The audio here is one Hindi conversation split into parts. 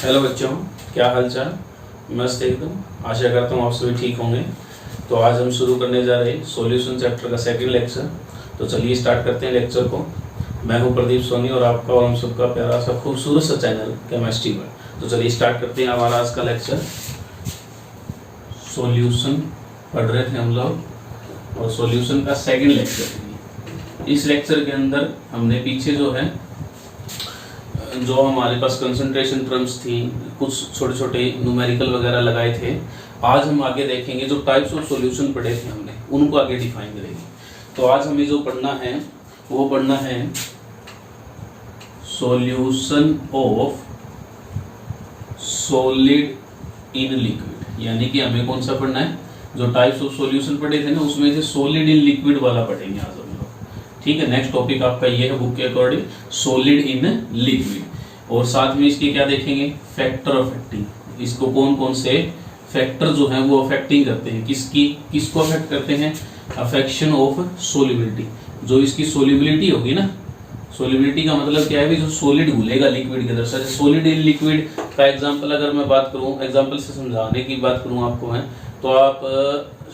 हेलो बच्चों, क्या हाल चाल। मस्त एकदम। आशा करता हूँ आप सभी ठीक होंगे। तो आज हम शुरू करने जा रहे हैं सॉल्यूशन चैप्टर का सेकंड लेक्चर। तो चलिए स्टार्ट करते हैं लेक्चर को। मैं हूँ प्रदीप सोनी और आपका और हम सबका प्यारा सा खूबसूरत सा चैनल केमिस्ट्री में। तो चलिए स्टार्ट करते हैं हमारा आज का लेक्चर। सॉल्यूशन पढ़ रहे थे हम लोग और सॉल्यूशन का सेकंड लेक्चर। इस लेक्चर के अंदर हमने पीछे जो हमारे पास कंसंट्रेशन टर्म्स थी, कुछ छोटे छोटे न्यूमेरिकल वगैरह लगाए थे। आज हम आगे देखेंगे जो टाइप्स ऑफ सॉल्यूशन पढ़े थे हमने, उनको आगे डिफाइन करेंगे। तो आज हमें जो पढ़ना है वो पढ़ना है solution of solid in liquid. यानी कि हमें कौन सा पढ़ना है, जो टाइप्स ऑफ सॉल्यूशन पढ़े थे ना उसमें से सॉलिड इन लिक्विड वाला पढ़ेंगे आज हम लोग। ठीक है, नेक्स्ट टॉपिक आपका ये है बुक के अकॉर्डिंग, सॉलिड इन लिक्विड। और साथ में इसके क्या देखेंगे, फैक्टर अफेक्टिंग। इसको कौन कौन से फैक्टर जो है वो अफेक्टिंग करते हैं, किसको अफेक्ट करते हैं, अफेक्शन ऑफ सोलिबिलिटी। जो इसकी सोलिबिलिटी होगी ना, सोलिबिलिटी का मतलब क्या है भी, जो सॉलिड घुलेगा लिक्विड के अंदर। सॉलिड इन लिक्विड का एग्जांपल अगर मैं बात करूं, एग्जांपल से समझाने की बात करूं आपको मैं, तो आप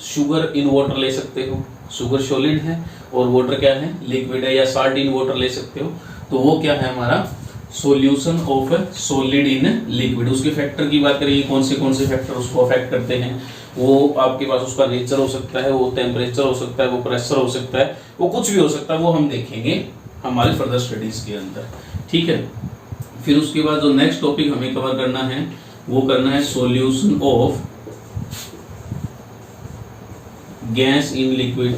शुगर इन वाटर ले सकते हो। शुगर सॉलिड है और वाटर क्या है, लिक्विड है। या साल्ट इन वाटर ले सकते हो। तो वो क्या है हमारा solution of solid in liquid. उसके फैक्टर की बात करेंगे, कौन से फैक्टर उसको अफेक्ट करते हैं। वो आपके पास उसका नेचर हो सकता है, वो टेम्परेचर हो सकता है, वो प्रेशर हो सकता है, वो कुछ भी हो सकता है। वो हम देखेंगे हमारे फर्दर स्टडीज के अंदर। ठीक है, फिर उसके बाद जो नेक्स्ट टॉपिक हमें कवर करना है वो करना है solution of gas in liquid.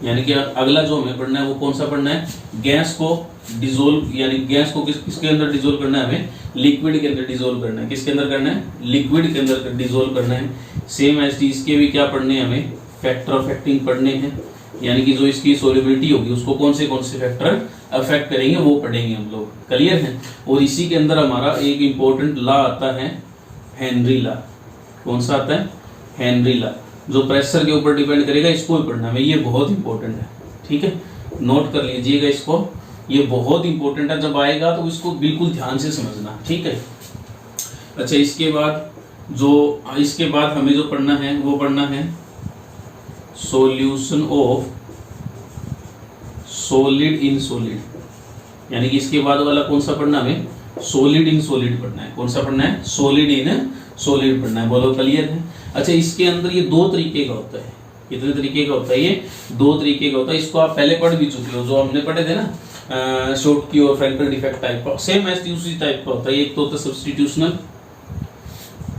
यानी कि अगला जो हमें पढ़ना है वो कौन सा पढ़ना है, गैस को डिसोल्व, यानी गैस को किसके अंदर डिसोल्व करना है, हमें लिक्विड के अंदर डिसोल्व करना है। किसके अंदर करना है, लिक्विड के अंदर डिसोल्व करना है। सेम एज इसके भी क्या पढ़ने हैं हमें, फैक्टर अफेक्टिंग पढ़ने हैं। यानी कि जो इसकी सोलिबिलिटी होगी उसको कौन से फैक्टर अफेक्ट करेंगे वो पढ़ेंगे हम लोग। क्लियर है। और इसी के अंदर हमारा एक इंपॉर्टेंट लॉ आता है, हेनरी लॉ। कौन सा आता है, हेनरी लॉ, जो प्रेशर के ऊपर डिपेंड करेगा। इसको भी पढ़ना है, ये बहुत इंपॉर्टेंट है। ठीक है, नोट कर लीजिएगा इसको, ये बहुत इंपॉर्टेंट है। जब आएगा तो इसको बिल्कुल ध्यान से समझना। ठीक है। अच्छा, इसके बाद हमें जो पढ़ना है वो पढ़ना है solution of solid in solid. यानी कि इसके बाद वाला कौन सा पढ़ना है, हमें सॉलिड इन सॉलिड पढ़ना है। कौन सा पढ़ना है, सॉलिड इन सॉलिड पढ़ना है। बोलो क्लियर है। अच्छा, इसके अंदर ये दो तरीके का होता है। कितने तरीके का होता है, ये दो तरीके का होता है। इसको आप पहले पढ़ भी चुके हो, जो हमने पढ़े थे ना, शॉर्ट की और फ्रैंकल डिफेक्ट टाइप का। सेम एज उसी टाइप का होता है। एक तो होता है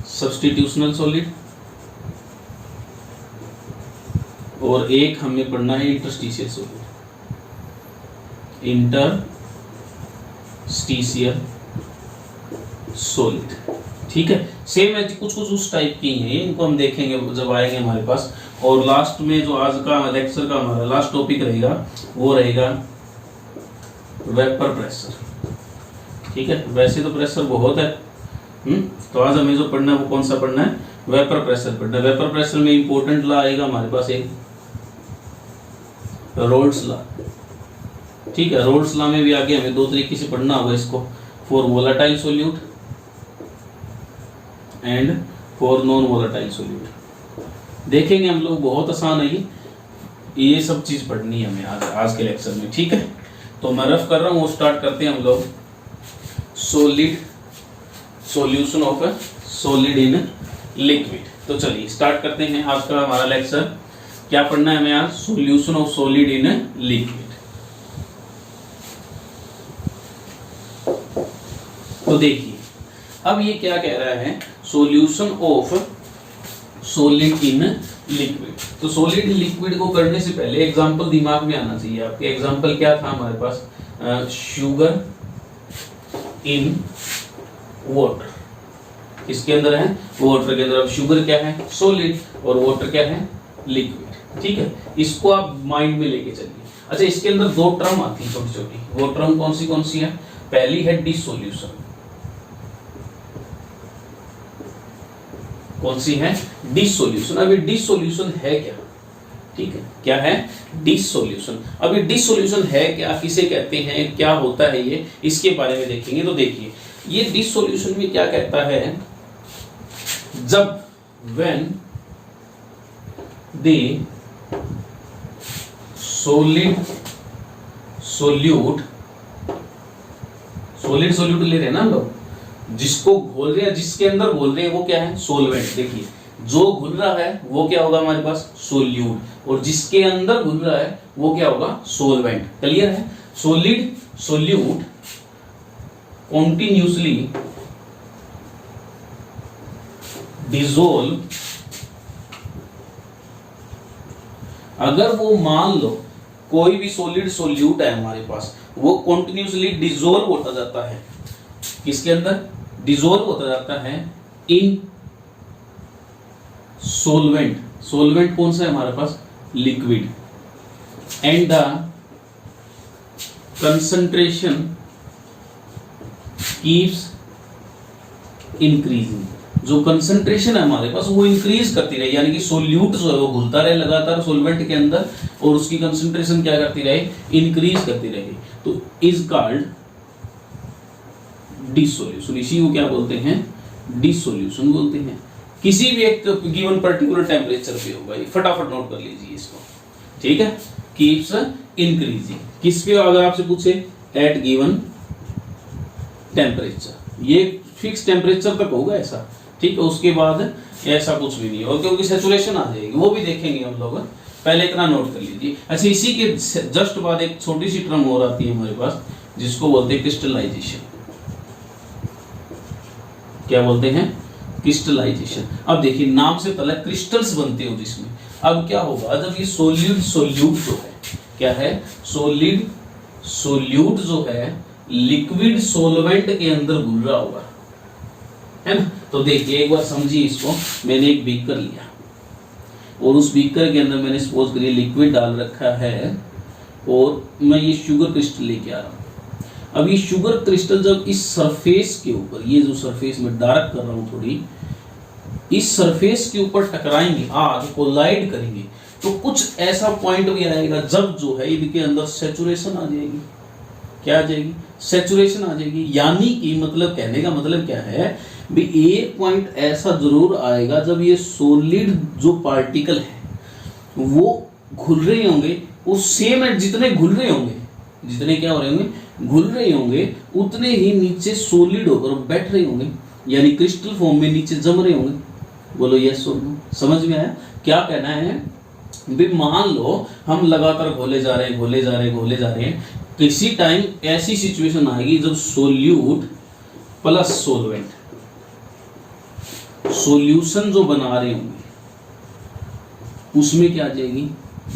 सब्स्टिट्यूशनल सॉलिड, और एक हमें पढ़ना है इंटरस्टिशियल सॉलिड, इंटरस्टिशियल सॉलिड। ठीक है, सेम है, कुछ उस टाइप की हैं। इनको हम देखेंगे जब आएंगे हमारे पास। और लास्ट में जो आज का लेक्चर का हमारा लास्ट टॉपिक रहेगा वो रहेगा वेपर प्रेशर। ठीक है, वैसे तो प्रेशर बहुत है, तो आज हमें जो पढ़ना है वो कौन सा पढ़ना है, वेपर प्रेशर पढ़ना है। वेपर प्रेशर में इंपॉर्टेंट लॉ आएगा हमारे पास एक रोल्स लॉ। ठीक है, रोल्स लॉ में भी आगे हमें दो तरीके से पढ़ना होगा इसको, for volatile solute and for non volatile solute. देखेंगे हम लोग, बहुत आसान है ये सब चीज पढ़नी है हमें आज के लेक्चर में। ठीक है, तो मैं रफ कर रहा हूँ, वो स्टार्ट करते हैं हम लोग। Solution of solid in liquid. तो चलिए स्टार्ट करते हैं आज का हमारा लेक्चर। क्या पढ़ना है हमें आज, solution of solid in liquid. तो देखिए अब ये क्या कह रहा है, solution of solid in liquid. तो सॉलिड इन लिक्विड को करने से पहले एग्जांपल दिमाग में आना चाहिए आपके। एग्जांपल क्या था हमारे पास, शुगर इन वाटर। किसके अंदर है, वाटर के अंदर। अब शुगर क्या है, सॉलिड, और वाटर क्या है, लिक्विड। ठीक है, इसको आप माइंड में लेके चलिए। अच्छा, इसके अंदर दो टर्म आती है छोटी छोटी। वो टर्म कौन सी है, पहली है डिसोल्यूशन। कौन सी है, डिसोल्यूशन। अब ये डिसोल्यूशन है क्या, ठीक है, क्या है, डिसोल्यूशन। अभी डिसोल्यूशन है क्या, किसे कहते हैं, क्या होता है ये, इसके बारे में देखेंगे। तो देखिए, ये डिसोल्यूशन में क्या कहता है, जब when they solid solute, solid solute ले रहे हैं ना हम लोग, जिसको घोल रहे हैं, जिसके अंदर घोल रहे हैं वो क्या है, सोलवेंट। देखिए जो घुल रहा है वो क्या होगा हमारे पास, सोल्यूट, और जिसके अंदर घुल रहा है वो क्या होगा, सोलवेंट। क्लियर है। सॉलिड सोल्यूट कॉन्टिन्यूसली डिसोल्व, अगर वो मान लो कोई भी सॉलिड सोल्यूट है हमारे पास, वो कॉन्टिन्यूसली डिसोल्व होता जाता है, किसके अंदर, डिसोल्व होता जाता है इन सोलवेंट। सोलवेंट कौन सा है हमारे पास, liquid, and the concentration keeps increasing. जो कंसंट्रेशन है हमारे पास वो इंक्रीज करती रहे, यानी कि सोल्यूट जो है वो घुलता रहे लगातार सोलवेंट के अंदर, और उसकी कंसंट्रेशन क्या करती रहे, इंक्रीज करती रहे, तो इज कॉल्ड डिसोल्यूशन। इसी को क्या बोलते हैं, डिसोल्यूशन बोलते हैं। किसी भी एक गिवन पर्टिकुलर टेम्परेचर पे होगा, फटाफट नोट कर लीजिए इसको, ठीक है। कीप्स इंक्रीजिंग, किस पे, अगर आपसे पूछे एट गिवन टेम्परेचर, ये फिक्स टेम्परेचर तक होगा ऐसा, ठीक है। उसके बाद ऐसा कुछ भी नहीं, और क्योंकि सैचुरेशन आ जाएगी, वो भी देखेंगे हम लोग, पहले इतना नोट कर लीजिए। अच्छा, इसी के जस्ट बाद एक छोटी सी टर्म और आती है हमारे पास, जिसको बोलते हैं क्रिस्टलाइजेशन। क्या बोलते हैं, क्रिस्टलाइजेशन। अब देखिए नाम से पहले क्रिस्टल्स बनते हो जिसमें, अब क्या होगा, जब ये सोल्यूट सोल्यूट जो है, क्या है, सॉलिड सोल्यूट जो है लिक्विड सोलवेंट के अंदर घुल रहा होगा, है ना। तो देखिए एक बार समझिए इसको, मैंने एक बीकर लिया और उस बीकर के अंदर मैंने सपोज करिए लिक्विड डाल रखा है, और मैं ये शुगर क्रिस्टल लेके आ रहा हूँ। अब ये शुगर क्रिस्टल जब इस सरफेस के ऊपर, ये जो सरफेस में डार्क कर रहा हूँ थोड़ी, इस सरफेस के ऊपर टकराएंगे, आग कोलाइड करेंगे, तो कुछ ऐसा पॉइंट भी आएगा जब जो है इनके अंदर सैचुरेशन आ जाएगी। क्या आ जाएगी, सैचुरेशन आ जाएगी। यानी कि मतलब कहने का मतलब क्या है भी, एक पॉइंट ऐसा जरूर आएगा जब ये सॉलिड जो पार्टिकल है वो घुल रहे होंगे, उस सेम जितने घुल रहे होंगे, जितने क्या हो रहे होंगे, घुल रहे होंगे, उतने ही नीचे सॉलिड होकर बैठ रहे होंगे, यानी क्रिस्टल फॉर्म में नीचे जम रहे होंगे। बोलो यस और नो, समझ में आया क्या कहना है भी। मान लो हम लगातार घोले जा रहे हैं, घोले जा रहे हैं, घोले जा रहे हैं, किसी टाइम ऐसी सिचुएशन आएगी जब सोल्यूट प्लस सोलवेंट, सॉल्यूशन जो बना रहे होंगे उसमें क्या आ जाएगी,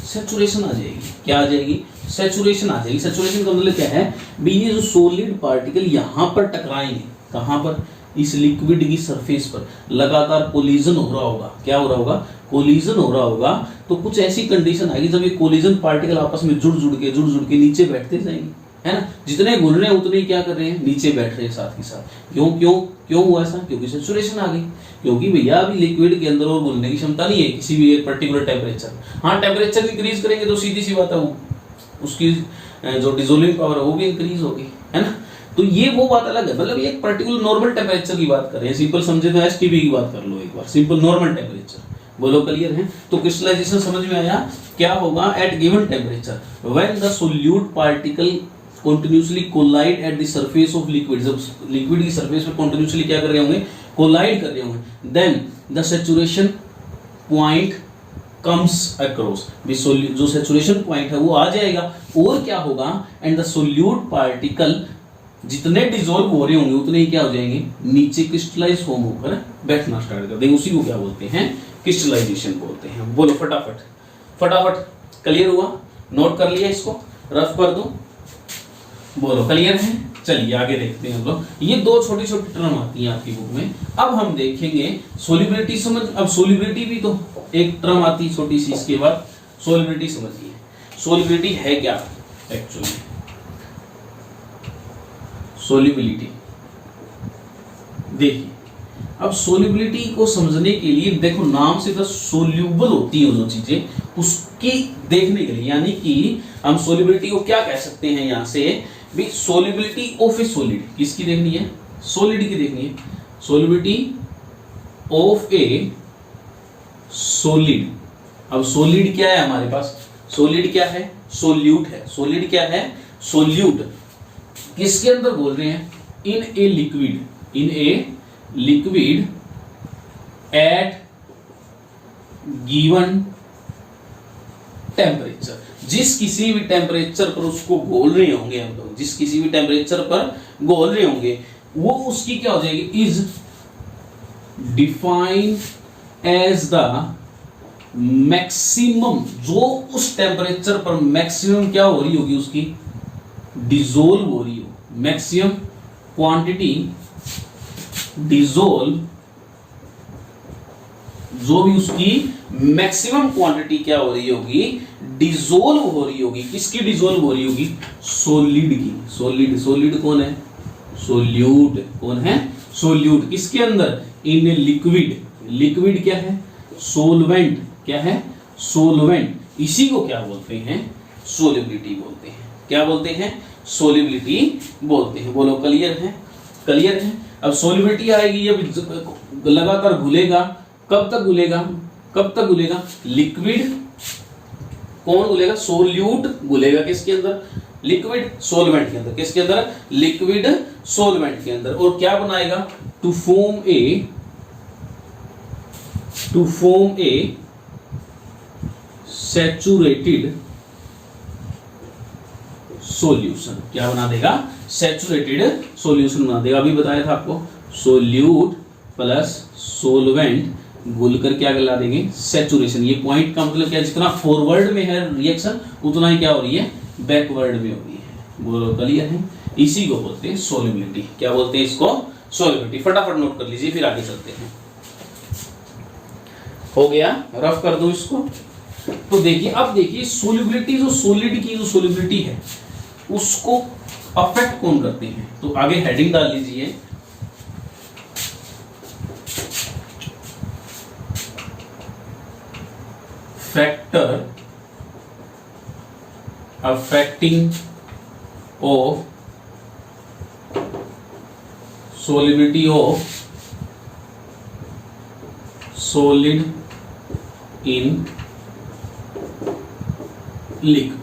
सैचुरेशन आ जाएगी। क्या आ जाएगी, सैचुरेशन आ जाएगी। सैचुरेशन का मतलब क्या है भी, ये जो सॉलिड पार्टिकल यहां पर टकराएंगे, कहां पर, इस लिक्विड की सरफेस पर लगातार कोलिजन हो रहा होगा। क्या हो रहा होगा, कोलिजन हो रहा होगा। तो कुछ ऐसी कंडीशन आएगी जब ये कोलिजन पार्टिकल आपस में जुड़ जुड़ के नीचे बैठते जाएंगे, है ना। जितने घुल रहे हैं उतने क्या कर रहे हैं, नीचे बैठ रहे हैं साथ के साथ। क्यों क्यों क्यों हुआ ऐसा, क्योंकि सैचुरेशन आ गई। क्योंकि भैया अभी लिक्विड के अंदर और घुलने की क्षमता नहीं है किसी भी एक पर्टिकुलर टेम्परेचर। हाँ, टेम्परेचर इंक्रीज करेंगे तो सीधी सी बात है वो उसकी जो डिसोल्विंग पावर है वो भी इंक्रीज होगी, है ना। तो ये वो बात अलग है, मतलब ये एक पर्टिकुलर नॉर्मल टेम्परेचर की बात कर रहे हैं। सिंपल समझे तो एसटीपी की बात कर लो एक बार, सिंपल नॉर्मल टेम्परेचर। बोलो क्लियर है। तो क्रिस्टलाइजेशन समझ में आया, क्या होगा at given temperature when the solute particle continuously collide at the surface of liquid. जब लिक्विड की सरफेस पर कंटिन्यूअसली क्या कर रहे होंगे, कोलाइड कर रहे होंगे, then the saturation point comes across. जो सैचुरेशन पॉइंट है वो आ जाएगा, और क्या होगा, एंड द सोल्यूट पार्टिकल जितने डिसॉल्व हो रहे होंगे उतने ही क्या हो जाएंगे, नीचे क्रिस्टलाइज फॉर्म होकर बैठना स्टार्ट कर देंगे। उसी को क्या बोलते हैं, क्रिस्टलाइजेशन बोलते हैं। बोलो फटाफट फटाफट, क्लियर हुआ, नोट कर लिया, इसको रफ कर दो। बोलो क्लियर है। चलिए आगे देखते हैं हम लोग। ये दो छोटी छोटी टर्म आती हैं आपकी बुक में। अब हम देखेंगे सोल्युबिलिटी। समझ, अब सोल्युबिलिटी भी तो एक टर्म आती है छोटी सी, इसके बाद सोल्युबिलिटी समझिए। सोल्युबिलिटी है क्या एक्चुअली, सोल्युबिलिटी देखिए। अब सोल्युबिलिटी को समझने के लिए देखो, नाम से तो सोल्यूबल होती है जो चीजें, उसकी देखने के लिए, यानी कि हम सोल्युबिलिटी को क्या कह सकते हैं यहां से भी, सोल्युबिलिटी ऑफ ए सॉलिड। किसकी देखनी है, सॉलिड की देखनी है, सोलिबिलिटी ऑफ ए सॉलिड। अब सॉलिड क्या है हमारे पास, सॉलिड क्या है, सोल्यूट है। सॉलिड क्या है, सोल्यूट। किसके अंदर बोल रहे हैं, in a liquid, in a liquid at given temperature. जिस किसी भी टेम्परेचर पर उसको घोल रहे होंगे हम लोग, जिस किसी भी टेम्परेचर पर घोल रहे होंगे, वो उसकी क्या हो जाएगी, is defined as the maximum, जो उस टेम्परेचर पर मैक्सिमम क्या हो रही होगी, उसकी डिसोल्व हो रही हो, मैक्सिमम क्वांटिटी डिसोल्व, जो भी उसकी मैक्सिमम क्वांटिटी क्या हो रही होगी, डिसोल्व हो रही होगी। किसकी डिसोल्व हो रही होगी, सॉलिड की। सॉलिड, सॉलिड कौन है, सोल्यूट। कौन है, सोल्यूट। किसके अंदर, इन लिक्विड, लिक्विड क्या है, सोलवेंट। क्या है, सोलवेंट। इसी को क्या बोलते हैं, सोलिबिलिटी बोलते हैं। क्या बोलते हैं, सोलिबिलिटी बोलते हैं। बोलो क्लियर है, क्लियर है। अब सोलिबिलिटी आएगी, अब लगातार घुलेगा, कब तक घुलेगा, कब तक घुलेगा, लिक्विड कौन घुलेगा, सोल्यूट घुलेगा किसके अंदर, लिक्विड सोलवेंट के अंदर। किसके अंदर, लिक्विड सोलवेंट के अंदर। और क्या बनाएगा, to form a saturated solution. क्या बना देगा, सैचुरेटेड सॉल्यूशन बना देगा। अभी बताया था आपको, सोल्यूट प्लस सोलवेंट घुल कर क्या ला देंगे, सैचुरेशन। ये पॉइंट का मतलब क्या, जितना फॉरवर्ड में है रिएक्शन, उतना ही क्या हो रही है, बैकवर्ड में हो रही है। बोलो क्लियर है। इसी को बोलते हैं सोलिबिलिटी। क्या बोलते हैं इसको, सोलिबिलिटी। फटाफट नोट कर लीजिए, फिर आगे चलते हैं। हो गया, रफ कर दो इसको। तो देखिए, अब देखिए सोलिबिलिटी, जो सॉलिड की जो सोलिबिलिटी है उसको अफेक्ट कौन करते हैं। तो आगे हेडिंग डाल लीजिए, factor affecting of solubility of solid in liquid.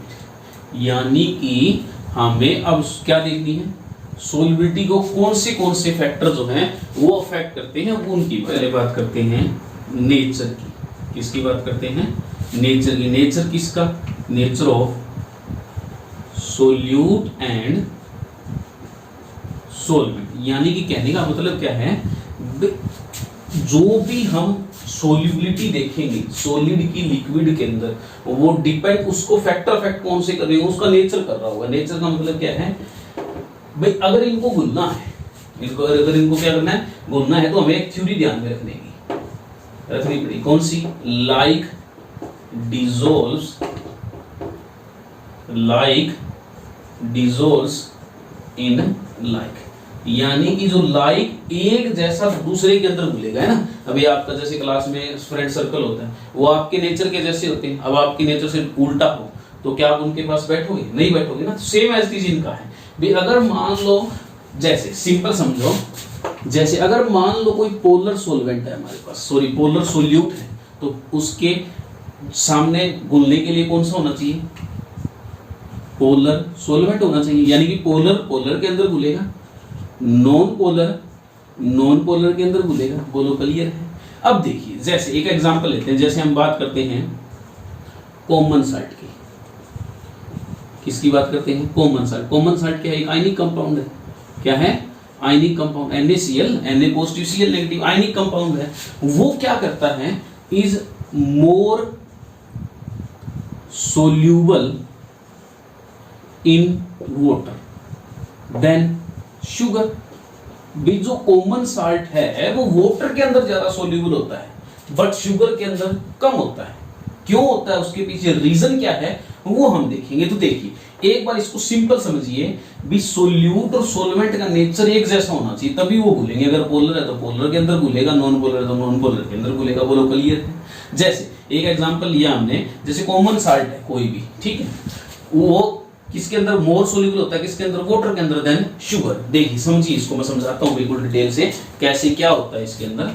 यानी कि हमें अब क्या देखनी है, सोलिबिलिटी को कौन से फैक्टर जो हैं वो अफेक्ट करते हैं, उनकी पहले बात करते हैं नेचर की। किसकी बात करते हैं, नेचर की। नेचर किसका, nature of solute and solvent. यानी कि कहने का मतलब क्या है, जो भी हम सोल्यूबिलिटी देखेंगे सॉलिड की लिक्विड के अंदर, वो डिपेंड, उसको फैक्टर अफेक्ट कौन से कर रहे हैं, उसका नेचर कर रहा होगा। नेचर का मतलब क्या है भाई, अगर इनको घुलना है, इनको अगर इनको क्या करना है, घुलना है, तो हमें एक थ्योरी ध्यान में रखनी पड़ेगी। कौन सी, लाइक डिसॉल्व्स इन लाइक। यानी कि जो लाइक एक जैसा दूसरे के अंदर घुलेगा, है ना। अभी आपका जैसे क्लास में फ्रेंड सर्कल होता है, वो आपके नेचर के जैसे होते हैं। अब आपके नेचर से उल्टा हो तो क्या आप उनके पास बैठोगे, नहीं बैठोगे ना। सेम एज इट इनका है भी। अगर मान लो, जैसे सिंपल समझो, जैसे अगर मान लो कोई पोलर सोलवेंट है हमारे पास, सॉरी पोलर सोल्यूट है, तो उसके सामने घुलने के लिए कौन सा होना चाहिए, पोलर सोलवेंट होना चाहिए। यानी कि पोलर के अंदर घुलेगा, नॉन पोलर के अंदर घुलेगा। बोलो क्लियर है। अब देखिए, जैसे एक एग्जांपल लेते हैं, जैसे हम बात करते हैं कॉमन साल्ट की। किसकी बात करते हैं, कॉमन साल्ट। कॉमन साल्ट क्या है, एक आयनिक कंपाउंड है। क्या है, ionic compound. NaCl, Na positive Cl negative, ionic compound है। वो क्या करता है, is more soluble in water than sugar. भी जो कॉमन साल्ट है वो वाटर के अंदर ज्यादा सोल्यूबल होता है, बट शुगर के अंदर कम होता है। क्यों होता है, उसके पीछे रीजन क्या है वो हम देखेंगे। तो देखिए, एक बार इसको सिंपल समझिए भी, सोल्यूट और सोलवेंट का नेचर एक जैसा होना चाहिए, तभी वो घुलेंगे। अगर पोलर है तो पोलर के अंदर घुलेगा, नॉन पोलर है तो नॉन पोलर के अंदर घुलेगा। बोलो क्लियर है। जैसे एक एग्जांपल लिया हमने, जैसे कॉमन साल्ट है कोई भी, ठीक है, वो किसके अंदर मोर सोल्यूबल होता है, किसके अंदर, वाटर के अंदर, देन शुगर। देखिए समझिए इसको, मैं समझाता हूं बिल्कुल डिटेल से कैसे क्या होता है इसके अंदर।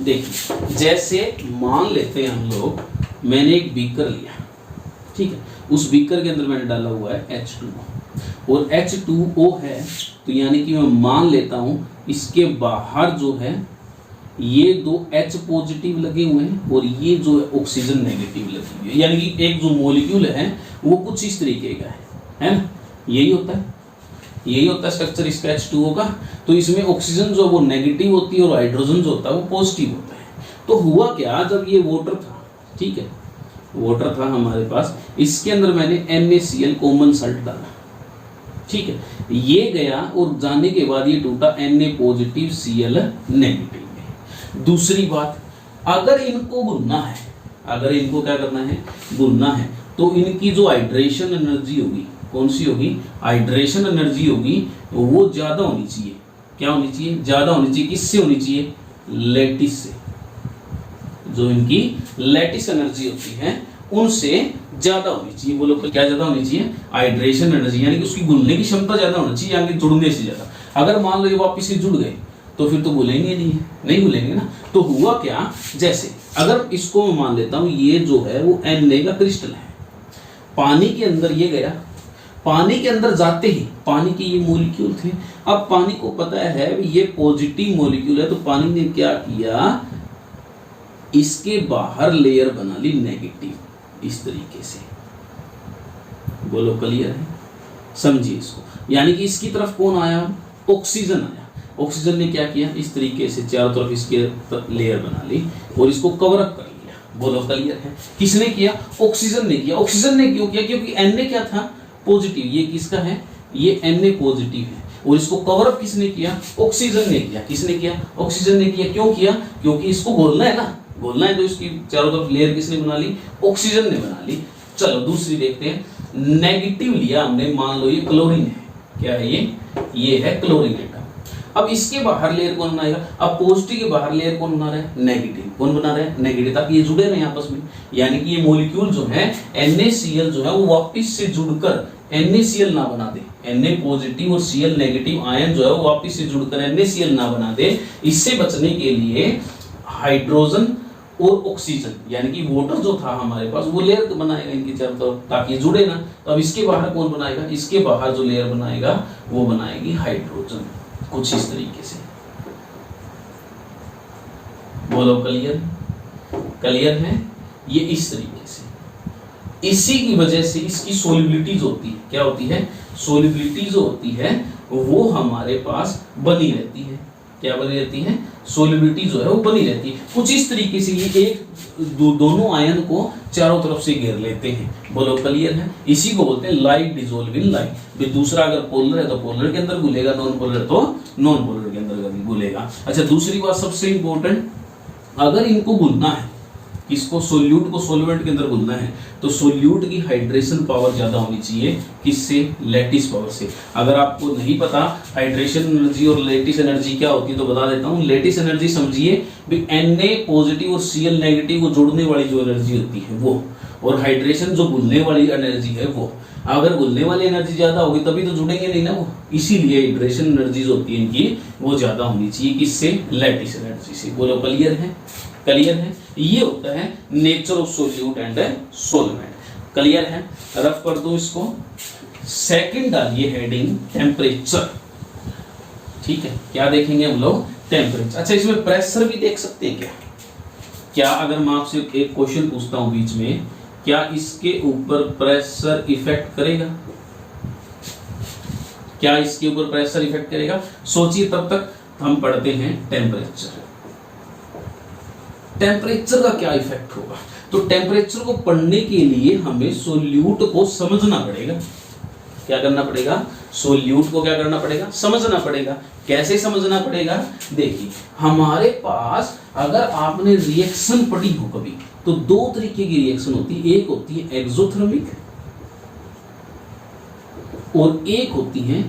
देखिए जैसे मान लेते हैं हम लोग, मैंने एक बीकर लिया, ठीक है, उस बीकर के अंदर मैंने डाला हुआ है H2O और H2O है, तो यानी कि मैं मान लेता हूं इसके बाहर जो है ये दो H पॉजिटिव लगे हुए हैं और ये जो है ऑक्सीजन नेगेटिव लगी हुई है, यानी कि एक जो मॉलिक्यूल है वो कुछ इस तरीके का है ना, यही होता है, यही होता है स्ट्रक्चर इसका H2O का। तो इसमें ऑक्सीजन जो वो नेगेटिव होती है और हाइड्रोजन जो होता है वो पॉजिटिव होता है। तो हुआ क्या, जब ये वाटर था, ठीक है, वाटर था हमारे पास, इसके अंदर मैंने NaCl कॉमन सल्ट डाला, ठीक है, ये गया और जाने के बाद ये टूटा Na पॉजिटिव Cl नेगेटिव में। दूसरी बात, अगर इनको भुनना है, अगर इनको क्या करना है, भुनना है, तो इनकी जो हाइड्रेशन एनर्जी होगी, कौन सी होगी, हाइड्रेशन एनर्जी होगी, वो ज्यादा होनी चाहिए। क्या होनी चाहिए, ज्यादा होनी चाहिए। किससे होनी चाहिए, लैटिस से। जो इनकी लैटिस एनर्जी होती है उनसे ज्यादा होनी चाहिए। बोलो क्या ज्यादा होनी चाहिए, हाइड्रेशन एनर्जी, यानी कि उसकी घुलने की क्षमता ज्यादा होनी चाहिए, यानी जुड़ने से ज्यादा। अगर मान लो ये वापिस से जुड़ गए तो फिर तो घुलेंगे नहीं घुलेंगे ना। तो हुआ क्या, जैसे अगर इसको मैं मान लेता हूं ये जो है वो Na का क्रिस्टल है, पानी के अंदर ये गया, पानी के अंदर जाते ही पानी के ये मॉलिक्यूल थे, अब पानी को पता है ये पॉजिटिव मॉलिक्यूल है, तो पानी ने क्या किया, इसके बाहर लेयर बना ली नेगेटिव, इस तरीके से। बोलो क्लियर है, समझिए इसको। यानी कि इसकी तरफ कौन आया, ऑक्सीजन आया, ऑक्सीजन ने क्या किया, इस तरीके से चारों तरफ इसके लेयर बना ली और इसको कवर अप कर लिया। बोलो क्लियर है, किसने किया, ऑक्सीजन ने किया। ऑक्सीजन ने क्यों किया, क्योंकि Na क्या था, पॉजिटिव, ये किसका है, ये Na पॉजिटिव है, और इसको कवर अप किसने किया, ऑक्सीजन ने किया। किसने किया, ऑक्सीजन ने किया। क्यों किया, क्योंकि इसको घोलना है ना, घोलना है, तो इसकी चारों तरफ लेयर किसने बना ली, ऑक्सीजन ने बना ली। चलो दूसरी देखते हैं, नेगेटिव लिया हमने, मान लो ये क्लोरीन है, क्या है ये है क्लोरीन एटम। अब इसके बाहर लेयर कौन बनाएगा, अब पॉजिटिव के बाहर लेयर कौन बना रहा है, नेगेटिव। कौन बना रहा है, नेगेटिव, ताकि ये जुड़े रहे आपस में। यानी कि ये मॉलिक्यूल जो है NaCl जो है वो वापस से जुड़कर NaCl ना बना दे, Na पॉजिटिव और Cl नेगेटिव आयन जो है वो वापस से जुड़कर NaCl ना बना दे। इससे बचने के लिए हाइड्रोजन और ऑक्सीजन, यानी कि वाटर जो था हमारे पास, वो लेयर बनाएगा इनकी चारों तरफ, ताकि जुड़े ना। तो अब इसके बाहर कौन बनाएगा, इसके बाहर जो लेयर बनाएगा वो बनाएगी हाइड्रोजन, कुछ इस तरीके से। बोलो क्लियर, क्लियर है, ये इस तरीके से। इसी की वजह से इसकी सोलिबिलिटी जो होती है, क्या होती है, सोलिबिलिटी जो होती है वो हमारे पास बनी रहती है। क्या बनी रहती है, सोलिबिलिटी जो है वो बनी रहती है। कुछ इस तरीके से ये एक दोनों आयन को चारों तरफ से घेर लेते हैं। बोलो क्लियर है, इसी को बोलते हैं लाइट डिसॉल्व इन लाइट। भी दूसरा अगर पोलर है तो पोलर के अंदर घुलेगा, नॉन पोलर तो नॉन पोलर के अंदर घुलेगा। अच्छा दूसरी बात सबसे इंपॉर्टेंट, अगर इनको घुलना है, किसको, सोल्यूट को सॉल्वेंट के अंदर घुलना है, तो सोल्यूट की हाइड्रेशन पावर ज्यादा होनी चाहिए, किससे, लैटिस पावर से। अगर आपको नहीं पता हाइड्रेशन एनर्जी और लैटिस एनर्जी क्या होती है तो बता देता हूं। लैटिस एनर्जी समझिए भी Na पॉजिटिव और Cl नेगेटिव को जोड़ने वाली जो एनर्जी होती है वो, और हाइड्रेशन जो घुलने वाली एनर्जी है वो। अगर घुलने वाली एनर्जी ज्यादा होगी तभी तो जुड़ेंगे नहीं ना वो, इसीलिए हाइड्रेशन एनर्जी जो होती है इनकी वो ज्यादा होनी चाहिए, किससे, लैटिस एनर्जी से। बोलो क्लियर है, क्लियर है, ये होता है nature of solute and solvent. Clear है, रफ कर दो इसको। सेकंड डालिए हेडिंग टेम्परेचर, ठीक है, क्या देखेंगे हम लोग, टेम्परेचर। अच्छा इसमें प्रेशर भी देख सकते हैं क्या अगर मैं आपसे एक क्वेश्चन पूछता हूं बीच में, क्या इसके ऊपर प्रेशर इफेक्ट करेगा, क्या इसके ऊपर प्रेशर इफेक्ट करेगा, सोचिए। तब तक हम पढ़ते हैं टेम्परेचर। टेम्परेचर का क्या इफेक्ट होगा, तो टेम्परेचर को पढ़ने के लिए हमें सोल्यूट को समझना पड़ेगा। क्या करना पड़ेगा, सोल्यूट को क्या करना पड़ेगा, समझना पड़ेगा। कैसे समझना पड़ेगा, देखिए हमारे पास अगर आपने रिएक्शन पढ़ी हो कभी, तो दो तरीके की रिएक्शन होती है, एक होती है एक्सोथर्मिक और एक होती है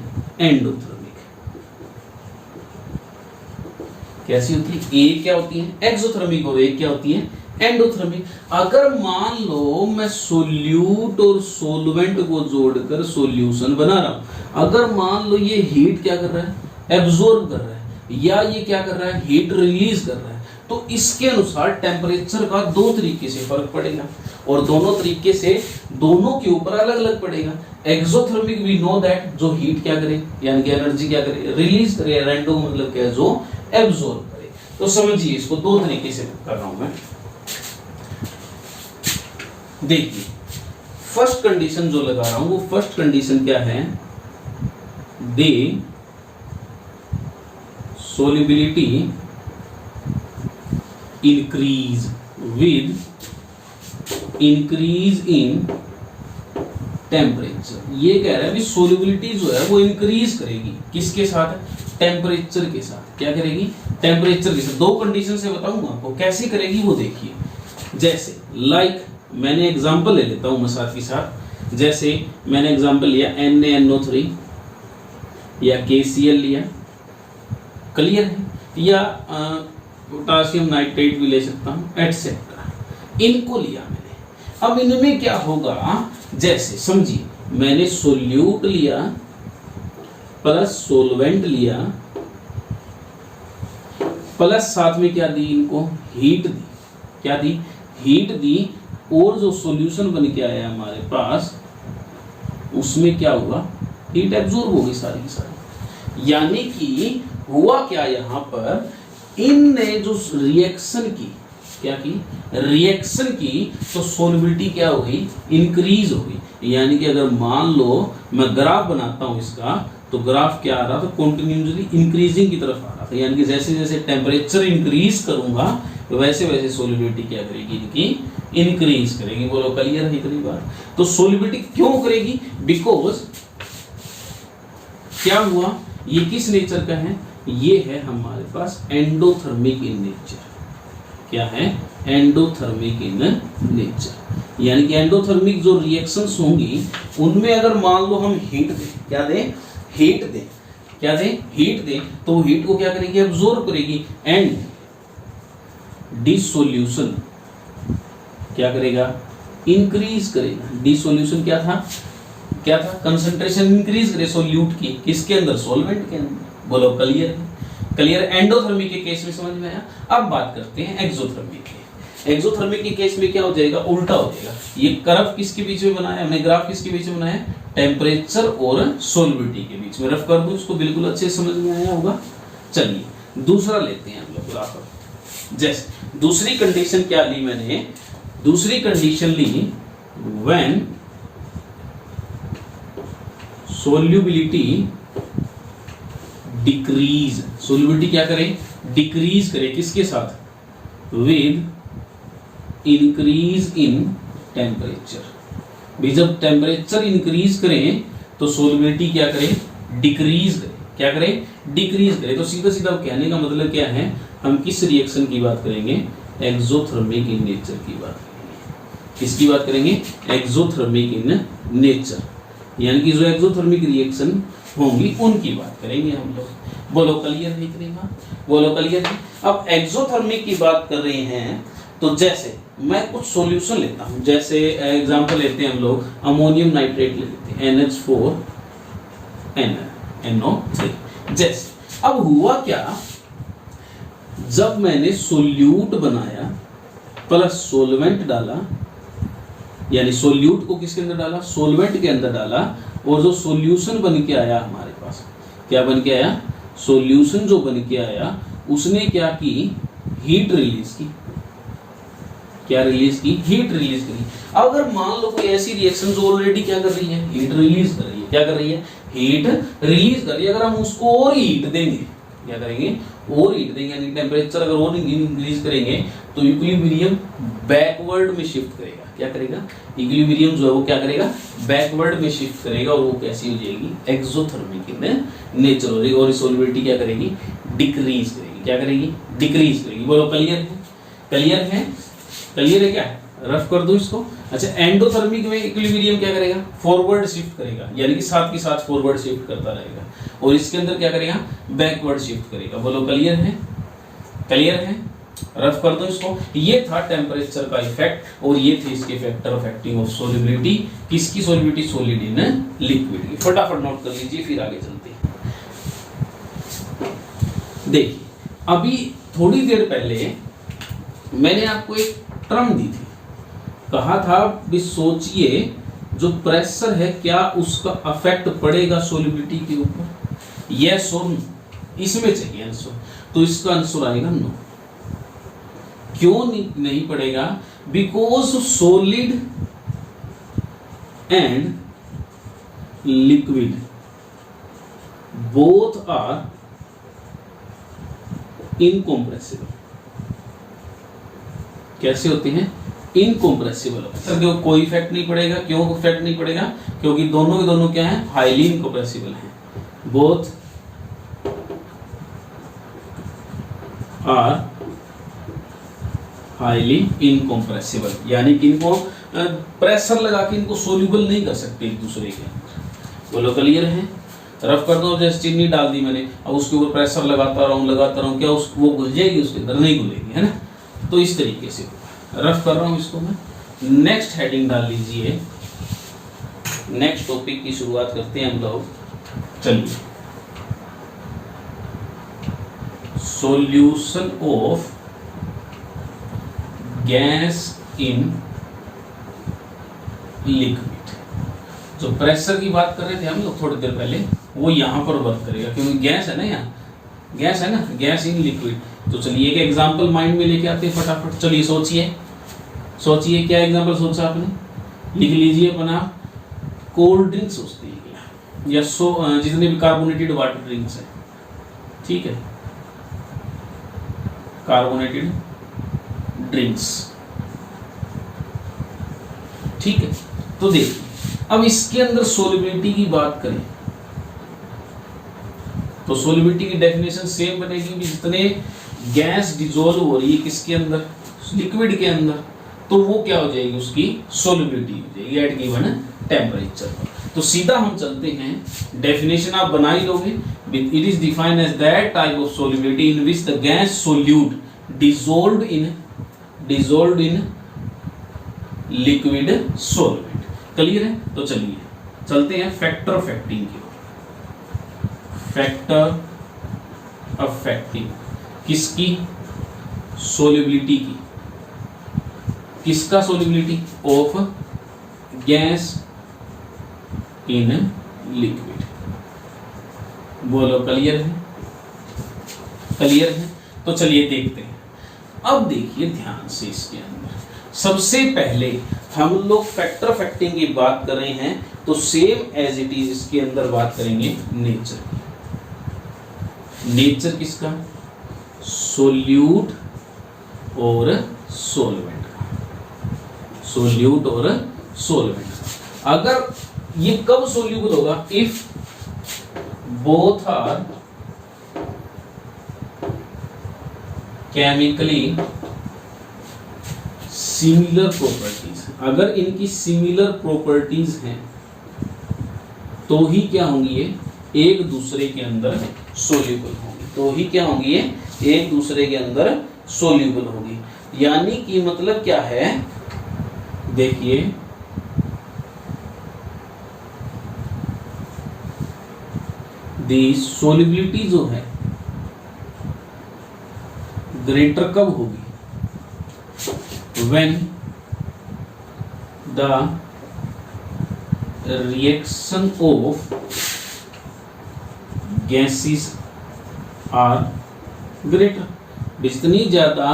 एंडोथर्मिक। कैसी होती है, एक क्या होती है एक्सोथर्मिक और एक क्या होती है एंडोथर्मिक। अगर मान लो मैं सोल्यूट और सोलवेंट को जोड़कर सॉल्यूशन बना रहा हूं, अगर मान लो ये हीट क्या कर रहा है, एब्जॉर्ब कर रहा है, या ये क्या कर रहा है, हीट रिलीज कर रहा है, तो इसके अनुसार टेम्परेचर का दो तरीके से फर्क पड़ेगा, और दोनों तरीके से दोनों के ऊपर अलग अलग पड़ेगा। एक्सोथर्मिक वी नो दैट, जो हीट क्या करे, यानी कि एनर्जी क्या करे, रिलीज करे, रेंडो मतलब क्या है, जो एब्जॉर्ब करे। तो समझिए इसको दो तरीके से कर रहा हूं मैं। देखिए फर्स्ट कंडीशन जो लगा रहा हूं वो फर्स्ट कंडीशन क्या है, दे solubility increase with increase in temperature। ये कह रहा है कि solubility जो है वो इंक्रीज करेगी, किसके साथ, टेम्परेचर के साथ। क्या करेगी, टेम्परेचर के साथ। दो कंडीशन से बताऊंगा आपको कैसे करेगी वो देखिए। जैसे लाइक मैंने एग्जांपल ले लेता हूं मैं साथ के साथ। जैसे मैंने एग्जांपल लिया NaNO3 या KCl लिया, क्लियर है, या पोटासियम नाइट्रेट भी ले सकता हूं एटसेट्रा, इनको लिया मैंने। अब इनमें क्या होगा, जैसे समझिए मैंने सोल्यूट लिया प्लस सोलवेंट लिया प्लस साथ में क्या दी, इनको हीट दी। क्या दी, हीट दी, और जो सॉल्यूशन बन के आया हमारे पास उसमें क्या हुआ, हीट एब्जॉर्ब हो गई सारी की सारी। यानी कि हुआ क्या, यहां पर इनने जो रिएक्शन की, क्या की, रिएक्शन की, तो सोल्युबिलिटी क्या हो गई, इंक्रीज हो गई। यानी कि अगर मान लो मैं ग्राफ बनाता हूं इसका, तो ग्राफ क्या आ रहा था, कंटिन्यूअसली इंक्रीजिंग की तरफ आ रहा था। यानी कि जैसे जैसे टेम्परेचर इंक्रीज करूंगा वैसे वैसे सोल्युबिलिटी क्या करेगी, इनकी इंक्रीज करेगी। बोलो क्लियर है इतनी बात। तो सोल्युबिलिटी क्यों करेगी, बिकॉज क्या हुआ, ये किस नेचर का है, ये है हमारे पास एंडोथर्मिक इन नेचर। क्या है, एंडोथर्मिक इन नेचर। यानी कि एंडोथर्मिक जो रिएक्शंस होंगी उनमें अगर मान लो हम हीट दें, क्या दें, हीट दें, क्या दें, हीट दें, तो हीट को क्या करेगी, एब्जॉर्ब करेगी, एंड डिसोल्यूशन क्या करेगा, इंक्रीज करेगा। डिसोल्यूशन क्या था, क्या था, कंसंट्रेशन इंक्रीज करे सोल्यूट की, किसके अंदर, सॉल्वेंट के अंदर। बोलो क्लियर है, क्लियर। एंडोथर्मिक के केस में समझ में आया। अब बात करते हैं एक्सोथर्मिक के। एक्सोथर्मिक के केस में क्या हो जाएगा, उल्टा हो जाएगा। ये कर्व किसके बीच में बनाया हमने, ग्राफ किसके बीच में बनाया, टेम्परेचर और सोल्युबिलिटी के बीच में। रफ कर दूं इसको, बिल्कुल अच्छे समझ में आया होगा। चलिए दूसरा लेते हैं हम लोग ग्राफ। जैसे दूसरी कंडीशन क्या ली मैंने, दूसरी कंडीशन ली व्हेन सोल्युबिलिटी डिक्रीज, सोल्युबिलिटी क्या करे, डिक्रीज करे, किसके साथ, विद इंक्रीज इन टेम्परेचर। भी जब टेम्परेचर इंक्रीज करें तो सोल्युबिलिटी क्या करे, डिक्रीज करे। क्या करे, डिक्रीज करे। तो सीधा सीधा कहने का मतलब क्या है, हम किस रिएक्शन की बात करेंगे, एक्सोथर्मिक इन नेचर की बात करेंगे। किसकी बात करेंगे, एक्सोथर्मिक इन नेचर। यानी कि जो एक्सोथर्मिक रिएक्शन होंगी उनकी बात करेंगे हम लोग। बोलो क्लियर है इतनी बात, बोलो क्लियर है। अब एक्सोथर्मिक की बात कर रहे हैं, तो जैसे मैं कुछ सॉल्यूशन लेता हूं, जैसे एग्जांपल लेते हैं हम लोग, अमोनियम नाइट्रेट ले लेते हैं, NH4 NO3। जैसे अब हुआ क्या, जब मैंने सोल्यूट बनाया प्लस सोलवेंट डाला, यानी सोल्यूट को किसके अंदर डाला, सोलवेंट के अंदर डाला, और जो सॉल्यूशन बन के आया हमारे पास, क्या बन के आया, सॉल्यूशन जो बन के आया उसने क्या की, हीट रिलीज की। क्या रिलीज की, हीट रिलीज करी। अगर मान लो कोई ऐसी रिएक्शन जो ऑलरेडी क्या कर रही है, हीट रिलीज कर रही है, क्या कर रही है, हीट रिलीज कर रही है, अगर हम उसको और हीट देंगे, क्या करेंगे, और हीट देंगे, यानी टेम्परेचर अगर और इंक्रीज करेंगे तो इक्विलिब्रियम बैकवर्ड में शिफ्ट करेगा। क्या करेगा, इक्विलिब्रियम जो है वो क्या करेगा, बैकवर्ड में शिफ्ट करेगा, और वो कैसी हो जाएगी, एक्सोथर्मिक इन नेचर हो जाएगी, और सॉल्युबिलिटी क्या करेगी, डिक्रीज करेगी। क्या करेगी, डिक्रीज करेगी। बोलो क्लियर है, क्लियर है, क्लियर है क्या, रफ कर दो इसको। अच्छा, एंडोथर्मिक में इक्विलिब्रियम क्या करेगा, फॉरवर्ड शिफ्ट करेगा, यानी कि साथ के साथ फॉरवर्ड शिफ्ट करता रहेगा, और इसके अंदर क्या करेगा, बैकवर्ड शिफ्ट करेगा। बोलो क्लियर है, क्लियर है, रफ कर दो इसको। ये था टेम्परेचर का इफेक्ट और ये थे इसके फैक्टर अफेक्टिंग ऑफ सोलिबिलिटी। किसकी सोलिबिलिटी? सॉलिड इन लिक्विड की। फटाफट नोट कर लीजिए फिर आगे चलते हैं। देखिए अभी थोड़ी देर पहले मैंने आपको एक टर्म दी थी, कहा था भी सोचिए जो प्रेशर है क्या उसका अफेक्ट पड़ेगा सोलिबिलिटी के ऊपर, यस और नो, इसमें चाहिए आंसर। तो इसका आंसर आएगा नो। क्यों नहीं पड़ेगा? Because solid and liquid both are incompressible. कैसे होते हैं? इनकॉम्प्रेसिबल। सर क्यों कोई इफेक्ट नहीं पड़ेगा? क्यों इफेक्ट नहीं पड़ेगा? क्योंकि दोनों के दोनों क्या है? हाईली इनकॉम्प्रेसिबल हैं। बोथ आर हाईली इनकॉम्प्रेसिबल, यानी कि इनको प्रेशर लगा के इनको सोल्यूबल नहीं कर सकते एक दूसरे के अंदर। बोलो क्लियर है? रफ कर दो। जैसे चीनी डाल दी मैंने, अब उसके ऊपर प्रेशर लगाता रहूं, क्या वो घुल जाएगी? उसके अंदर नहीं घुलेगी, है ना? तो इस तरीके से रफ कर रहा हूं इसको मैं। नेक्स्ट हेडिंग डाल लीजिए। नेक्स्ट टॉपिक की शुरुआत करते हैं हम लोग। चलिए, solution of gas in liquid. जो प्रेशर की बात कर रहे थे हम लोग थोड़ी देर पहले, वो यहां पर वर्क करेगा क्योंकि गैस है ना, यहाँ गैस है ना, गैस इन लिक्विड। तो चलिए एक एग्जांपल माइंड में लेके आते हैं फटाफट। चलिए सोचिए क्या एग्जांपल सोचा आपने? लिख लीजिए अपना। कोल्ड ड्रिंक सोचते हैं या जितने भी कार्बोनेटेड वाटर ड्रिंक्स हैं, ठीक है, कार्बोनेटेड ड्रिंक्स, ठीक है। तो देखिए अब इसके अंदर सोलिबिलिटी की बात करें तो सोलिबिलिटी की डेफिनेशन सेम बनेगी भी, जितने गैस डिसॉल्व हो रही है किसके अंदर? लिक्विड के अंदर, तो वो क्या हो जाएगी? उसकी सोलिबिलिटी हो जाएगी एट गिवन टेम्परेचर पर। तो सीधा हम चलते हैं, डेफिनेशन आप बना ही लोगे। It is defined as that type of solubility in which the gas solute dissolved in liquid solvent. Clear है? तो चलिए चलते हैं फैक्टर अफेक्टिंग की ओर। फैक्टर अफेक्टिंग किसकी? सोलिबिलिटी की। किसका solubility? Of gas in liquid. बोलो क्लियर है? क्लियर है? तो चलिए देखते हैं। अब देखिए ध्यान से, इसके अंदर सबसे पहले हम लोग फैक्टर अफेक्टिंग की बात कर रहे हैं, तो सेम एज इट इज इसके अंदर बात करेंगे नेचर की। नेचर किसका? सोल्यूट और सोलवेंट का। सोल्यूट और सोलवेंट का। अगर ये कब सोल्यूबल होगा? If both are chemically similar properties. अगर इनकी सिमिलर प्रॉपर्टीज हैं तो ही क्या होंगी? ये एक दूसरे के अंदर सोल्यूबल होंगी। तो ही क्या होंगी? ये एक दूसरे के अंदर सोल्यूबल होगी। यानी कि मतलब क्या है? देखिए दी सोल्यूबिलिटी जो है ग्रेटर कब होगी? when the reaction of gases are greater। जितनी ज्यादा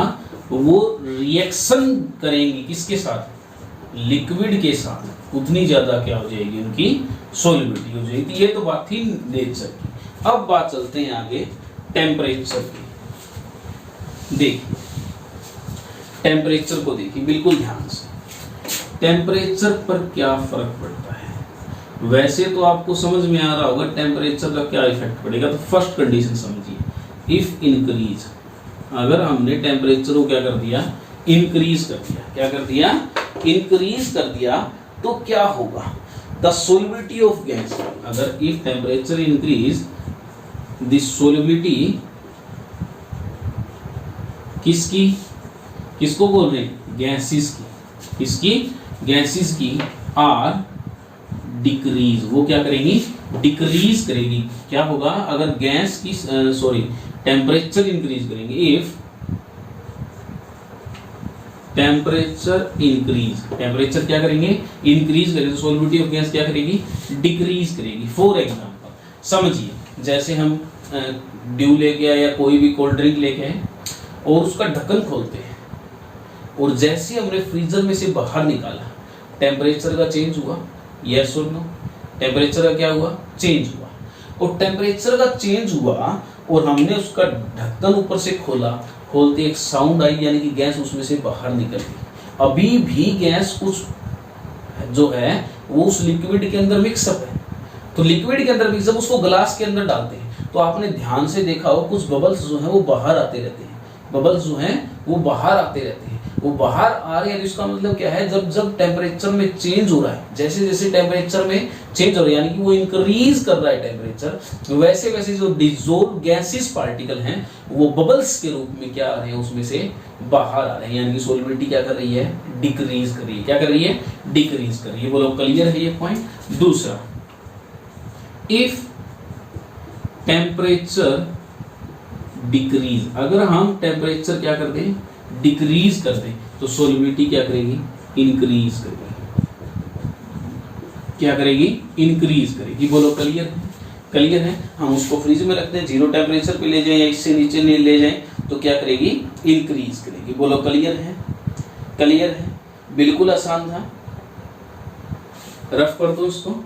वो रिएक्शन करेंगी किसके साथ? लिक्विड के साथ, उतनी ज्यादा क्या हो जाएगी? उनकी सोलिबिलिटी हो जाएगी। ये तो बात थी नेचर की। अब बात चलते हैं आगे टेम्परेचर की। देखिए टेम्परेचर को देखिए बिल्कुल ध्यान से। टेम्परेचर पर क्या फर्क पड़ता है? वैसे तो आपको समझ में आ रहा होगा टेम्परेचर का क्या इफेक्ट पड़ेगा। तो फर्स्ट कंडीशन समझिए, इफ इंक्रीज, अगर हमने टेम्परेचर को क्या कर दिया? इंक्रीज कर दिया। क्या कर दिया? इंक्रीज कर दिया। तो क्या होगा? द सोलिबिलिटी ऑफ गैस, अगर if temperature increase the solubility किसकी, किसको बोल रहे हैं, गैसेस की, किसकी, गैसेस की आर डिक्रीज, वो क्या करेंगी, डिक्रीज करेगी। क्या होगा अगर गैस की टेम्परेचर इंक्रीज करेंगे, इफ टेम्परेचर इंक्रीज, टेम्परेचर क्या करेंगे, इंक्रीज करेंगे, तो सॉल्युबिलिटी ऑफ गैस क्या करेगी, डिक्रीज करेगी। फॉर एग्जांपल समझिए, जैसे हम ड्यू लेके आए या कोई भी कोल्ड ड्रिंक लेके आए और उसका ढक्कन खोलते हैं और जैसे हमने फ्रीजर में से बाहर निकाला, टेम्परेचर का चेंज हुआ, यस और नो, टेम्परेचर का क्या हुआ, चेंज हुआ। और टेम्परेचर का चेंज हुआ और हमने उसका ढक्कन ऊपर से खोला, खोलते एक साउंड आई, यानी कि गैस उसमें से बाहर निकल गई। अभी भी गैस कुछ जो है वो उस लिक्विड के अंदर मिक्सअप है, तो लिक्विड के अंदर मिक्सअप, उसको ग्लास के अंदर डालते हैं तो आपने ध्यान से देखा हो कुछ बबल्स जो है वो बाहर आते रहते हैं, बबल्स जो हैं वो बाहर आते रहते हैं, वो बाहर आ रहे हैं। इसका मतलब क्या है, जब जब टेम्परेचर में चेंज हो रहा है, जैसे जैसे टेम्परेचर में चेंज हो रहा है, यानी कि वो इंक्रीज कर रहा है टेम्परेचर, वैसे वैसे जो डिसॉल्व गैसेस पार्टिकल हैं वो बबल्स के रूप में क्या आ रहे हैं, उसमें से बाहर आ रहे हैं, यानी कि सॉल्युबिलिटी क्या कर रही है, डिक्रीज कर रही है। क्या कर रही है, डिक्रीज कर रही है। बोलो क्लियर है ये पॉइंट। दूसरा, इफ टेम्परेचर डिक्रीज, अगर हम टेम्परेचर क्या कर दें, डिक्रीज कर दें, तो सॉल्युबिलिटी क्या करेगी, इंक्रीज करेगी। क्या करेगी, इंक्रीज करेगी। बोलो क्लियर है, क्लियर है। हम उसको फ्रीज में रखते हैं, 0 टेम्परेचर पे ले जाएं या इससे नीचे नहीं ले जाएं, तो क्या करेगी, इंक्रीज करेगी। बोलो क्लियर है, क्लियर है। बिल्कुल आसान था, रफ कर दो इसको।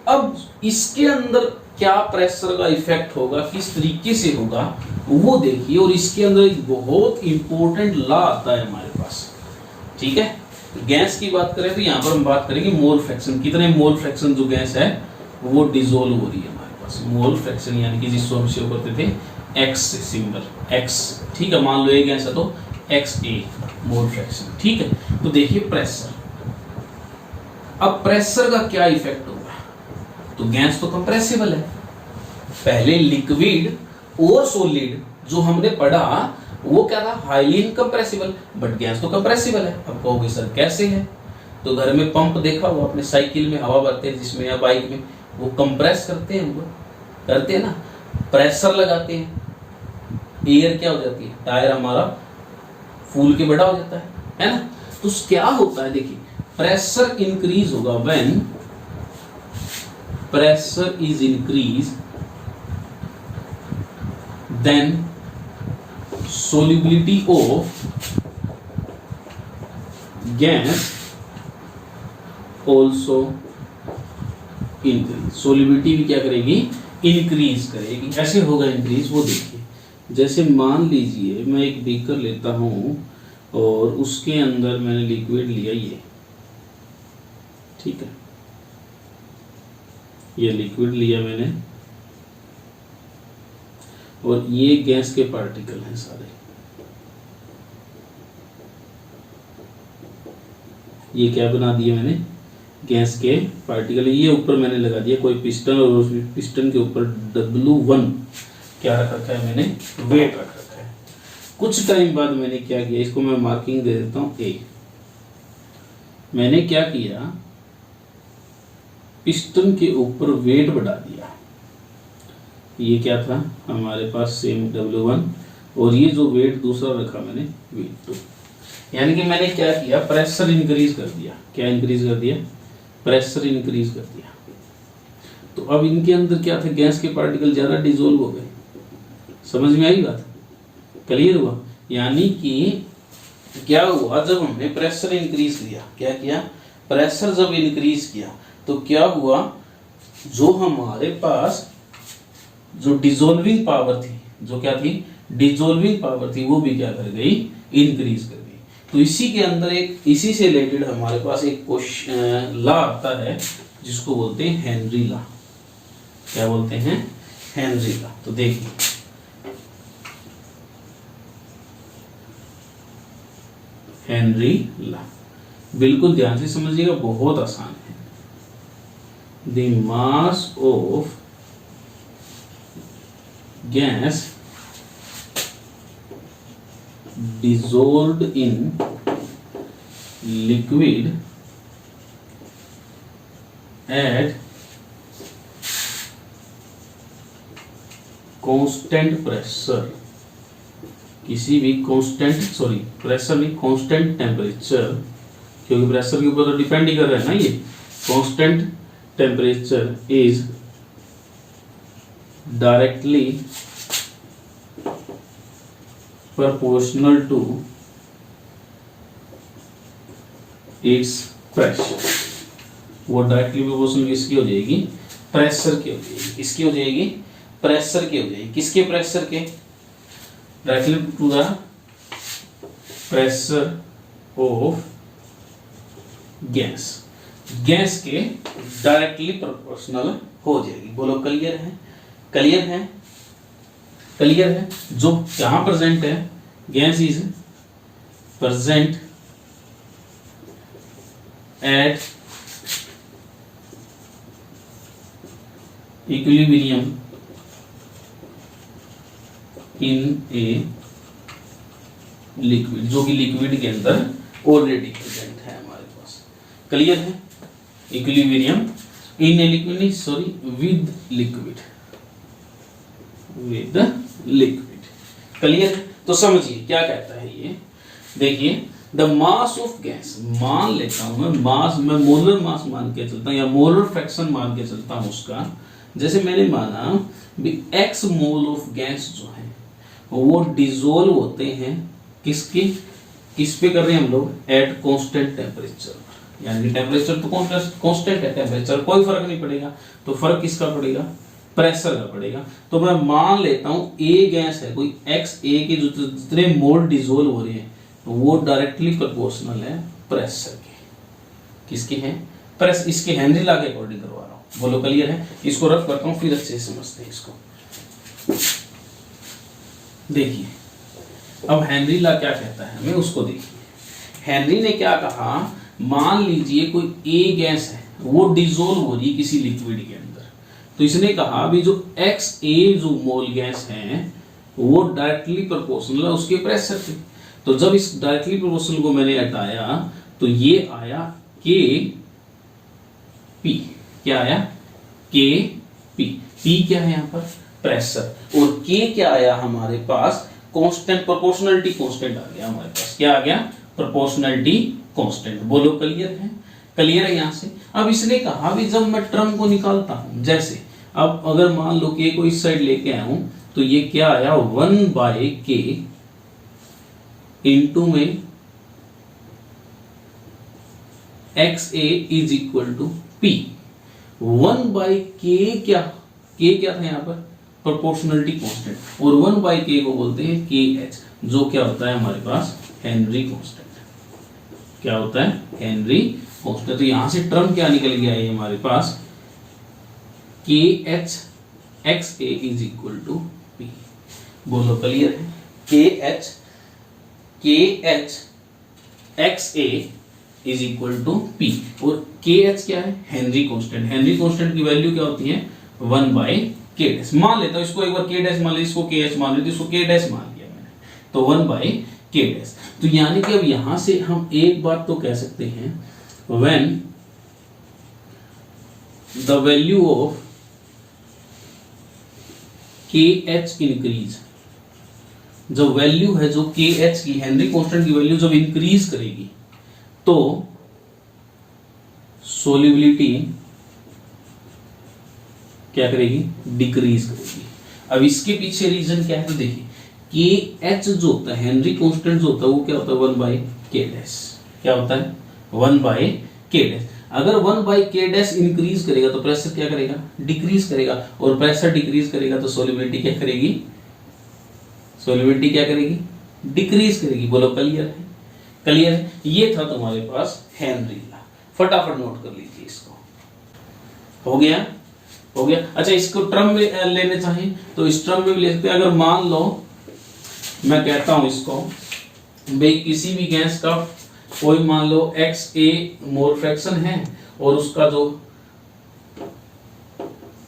अब इसके अंदर क्या प्रेशर का इफेक्ट होगा, किस तरीके से होगा वो देखिए। और इसके अंदर एक बहुत इंपॉर्टेंट लॉ आता है हमारे पास, ठीक है। गैस की बात करें तो यहाँ पर हम बात करेंगे मोल फ्रैक्शन, कितने मोल फ्रैक्शन जो गैस है वो डिसॉल्व हो रही है हमारे पास। मोल फ्रैक्शन यानी कि जिसको हम शो करते थे एक्स से, सिंबल एक्स, ठीक है। मान लो ये गैस है तो एक्स ए मोल फ्रैक्शन, ठीक है। तो देखिए प्रेशर, अब प्रेशर का क्या इफेक्ट होगा, तो गैस तो कंप्रेसिबल है। पहले लिक्विड और सॉलिड जो हमने पढ़ा वो क्या था, हाईली इनकम्प्रेसिबल, बट गैस तो कंप्रेसिबल है। अब कहोगे सर कैसे है, तो घर में पंप देखा हुआ अपने, साइकिल में हवा भरते हैं जिसमें या बाइक में, वो कंप्रेस करते हैं, वो करते हैं ना, प्रेशर लगाते हैं, एयर क्या हो जाती है, टायर हमारा फूल के बड़ा हो जाता है ना। तो क्या होता है, देखिए प्रेशर इंक्रीज होगा when pressure is increase, then solubility of gas also increase, solubility भी क्या करेगी, इंक्रीज करेगी। कैसे होगा इंक्रीज, वो देखिए। जैसे मान लीजिए मैं एक बीकर लेता हूं और उसके अंदर मैंने लिक्विड लिया ये, ठीक है, ये लिक्विड लिया मैंने और ये गैस के पार्टिकल हैं सारे, ये क्या बना दिए मैंने, गैस के पार्टिकल। ये ऊपर मैंने लगा दिया कोई पिस्टन और उस पिस्टन के ऊपर W1 क्या रख रखा है मैंने, वेट रख रखा है। कुछ टाइम बाद मैंने क्या किया, इसको मैं मार्किंग दे देता हूं A। मैंने क्या किया, पिस्टन के ऊपर वेट बढ़ा दिया। ये क्या था हमारे पास, सेम W1, और ये जो वेट दूसरा रखा मैंने V2, यानी कि मैंने क्या किया, प्रेशर इंक्रीज कर दिया। क्या इंक्रीज कर दिया, प्रेशर इंक्रीज कर दिया। तो अब इनके अंदर क्या थे, गैस के पार्टिकल ज्यादा डिसॉल्व हो गए। समझ में आई बात, क्लियर हुआ। यानी कि क्या हुआ, जब हमने प्रेशर इंक्रीज किया, क्या किया, प्रेशर जब इंक्रीज किया तो क्या हुआ, जो हमारे पास जो डिसॉल्विंग पावर थी, जो क्या थी, डिसॉल्विंग पावर थी, वो भी क्या कर गई, इंक्रीज कर गई। तो इसी के अंदर एक, इसी से रिलेटेड हमारे पास एक लॉ आता है जिसको बोलते हैं हेनरी लॉ। क्या बोलते हैं, हेनरी लॉ। तो देखिए हेनरी लॉ, बिल्कुल ध्यान से समझिएगा, बहुत आसान है। The mass of gas dissolved in liquid at constant pressure, किसी भी प्रेशर नहीं, कांस्टेंट टेम्परेचर, क्योंकि प्रेशर के ऊपर तो डिपेंड ही कर रहा है ना ये, constant temperature is directly proportional to its pressure। वो डायरेक्टली प्रोपोर्शनल किसकी हो जाएगी? प्रेशर की हो जाएगी। किसकी हो जाएगी? प्रेशर की हो जाएगी। किसके प्रेशर के? Directly to the pressure of gas, gas के डायरेक्टली प्रोपोर्शनल हो जाएगी। बोलो क्लियर है? क्लियर है? क्लियर है? जो कहां प्रेजेंट है? Gas is present at equilibrium in a liquid, जो कि लिक्विड के अंदर ऑलरेडी प्रेजेंट है हमारे पास। क्लियर है? इक्विलिब्रियम इन ए लिक्विड नहीं, sorry, with liquid, with liquid. Clear? तो समझिए क्या कहता है ये। देखिए, द मास ऑफ गैस, मान लेता हूं मैं मास, मैं मोलर मास मान के चलता हूं या मोलर फ्रैक्शन मान के चलता हूं उसका। जैसे मैंने माना भी x मोल ऑफ गैस जो है वो डिसोल्व होते हैं किसके, किस पे कर रहे हैं हम लोग? एट कांस्टेंट टेम्परेचर, यानी टेम्परेचर तो कांस्टेंट है, टेम्परेचर कोई फर्क नहीं पड़ेगा, तो फर्क किसका पड़ेगा? प्रेशर का पड़ेगा। तो मैं मान लेता हूं ए गैस है, कोई एक्स ए के जो जितने मोल डिसोल्व हो रहे हैं तो वो डायरेक्टली प्रोपोर्शनल है प्रेशर के। किसके हैं? प्रेस, इसके हेनरी लॉ के अकॉर्डिंग करवा रहा हूं। बोलो क्लियर है? इसको रफ करता हूं फिर अच्छे से समझते हैं इसको। देखिए अब हेनरी लॉ क्या कहता है हमें उसको देखिए। हेनरी ने क्या कहा, मान लीजिए कोई ए गैस है वो डिसोल्व हो रही है किसी लिक्विड के अंदर, तो इसने कहा भी जो एक्स ए जो मोल गैस है वो डायरेक्टली प्रोपोर्शनल है उसके प्रेशर से। तो जब इस डायरेक्टली प्रोपोर्शनल को मैंने हटाया तो ये आया के पी। क्या आया? के पी। पी क्या है यहाँ पर? प्रेशर। और के क्या आया हमारे पास? कांस्टेंट, प्रोपोर्शनलिटी कांस्टेंट आ गया हमारे पास। क्या आ गया? Proportionality constant. बोलो क्लियर है? क्लियर है यहां से? अब इसने कहा भी जब मैं टर्म को निकालता हूं, जैसे अब अगर मान लो के को इस साइड लेके आया हूं तो ये क्या आया? 1/k इंटू में X A is equal to P. 1/k क्या? k क्या था यहाँ पर? प्रोपोर्शनलिटी कांस्टेंट, और 1/k को बोलते हैं kh, जो क्या होता है हमारे पास? Henry constant. क्या होता है? Henry constant. तो यहां से टर्म क्या निकल गया है हमारे पास? kh X A is equal to P. बोलो क्लियर है? kh X A is equal to P. और kh क्या है? Henry constant. हेनरी कांस्टेंट की वैल्यू क्या होती है? 1/k। मान लेता हूं इसको, एक बार k मान लिया, इसको kh मान लिया, इसको k मान लिया मैंने, तो 1/k। तो यानी कि अब यहां से हम एक बात तो कह सकते हैं, when the value of kh increase, जो वैल्यू है जो kh की, हेनरी कांस्टेंट की वैल्यू जब इंक्रीज करेगी तो सोल्युबिलिटी क्या करेगी? डिक्रीज करेगी। अब इसके पीछे रीजन क्या है तो देखिए, kh जो होता है, हेनरी कांस्टेंट जो होता है वो क्या होता है? 1/k। क्या होता है? 1/k। अगर 1/k इंक्रीज करेगा तो प्रेशर क्या करेगा? डिक्रीज करेगा, और प्रेशर डिक्रीज करेगा तो सोल्युबिलिटी क्या करेगी? सोल्युबिलिटी क्या करेगी? डिक्रीज करेगी। बोलो क्लियर है? क्लियर है? ये था तुम्हारे पास हेनरी लॉ। फटाफट नोट कर लीजिए इसको। हो गया? हो गया। अच्छा, इसको टर्म में लेने चाहिए तो इस टर्म में भी ले सकते हैं। अगर मान लो मैं कहता हूं इसको भाई किसी भी गैस का कोई मान लो एक्स ए मोल फ्रैक्शन है और उसका जो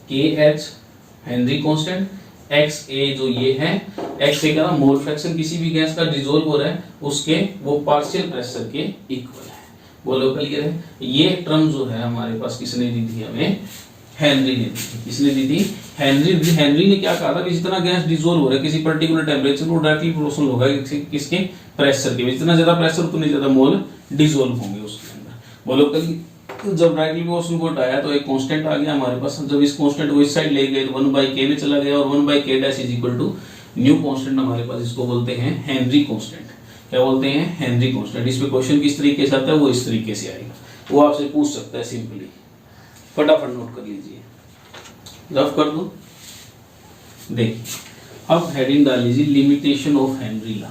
के एच हेनरी कांस्टेंट, एक्स ए जो ये है, एक्स ए का मोल फ्रैक्शन किसी भी गैस का डिसॉल्व हो रहा है उसके वो पार्शियल प्रेशर के इक्वल है। बोलो क्लियर है। ये टर्म जो है हमारे पास किसने दी थी हमें, हेनरी ने दी थी। किसने दी थी, हेनरी। हेनरी ने क्या कहा था कि जितना गैस डिसॉल्व हो रहा है किसी पर्टिकुलर टेम्परेचर को डायरेक्टली प्रोपोर्शनल होगा किसके प्रेशर के, जितना ज्यादा प्रेशर उतने ज्यादा मोल डिसॉल्व होंगे उसके अंदर। बोलो क्लियर। जब डायरेक्टली प्रोपोर्शनल को हटाया तो एक कांस्टेंट आ गया हमारे पास, जब इस कांस्टेंट को इस साइड ले गए तो 1/k में चला गया और 1/k dash is equal to new constant हमारे पास, इसको बोलते हैं हेनरी कांस्टेंट। क्या बोलते हैं, हेनरी कांस्टेंट। इस पे क्वेश्चन किस तरीके से आता है वो इस तरीके से आएगा, वो आपसे पूछ सकता है सिंपली। फटाफट नोट कर लीजिए, रफ कर दो। देखिए अब हेडिंग डाल लीजिए limitation of Henry law.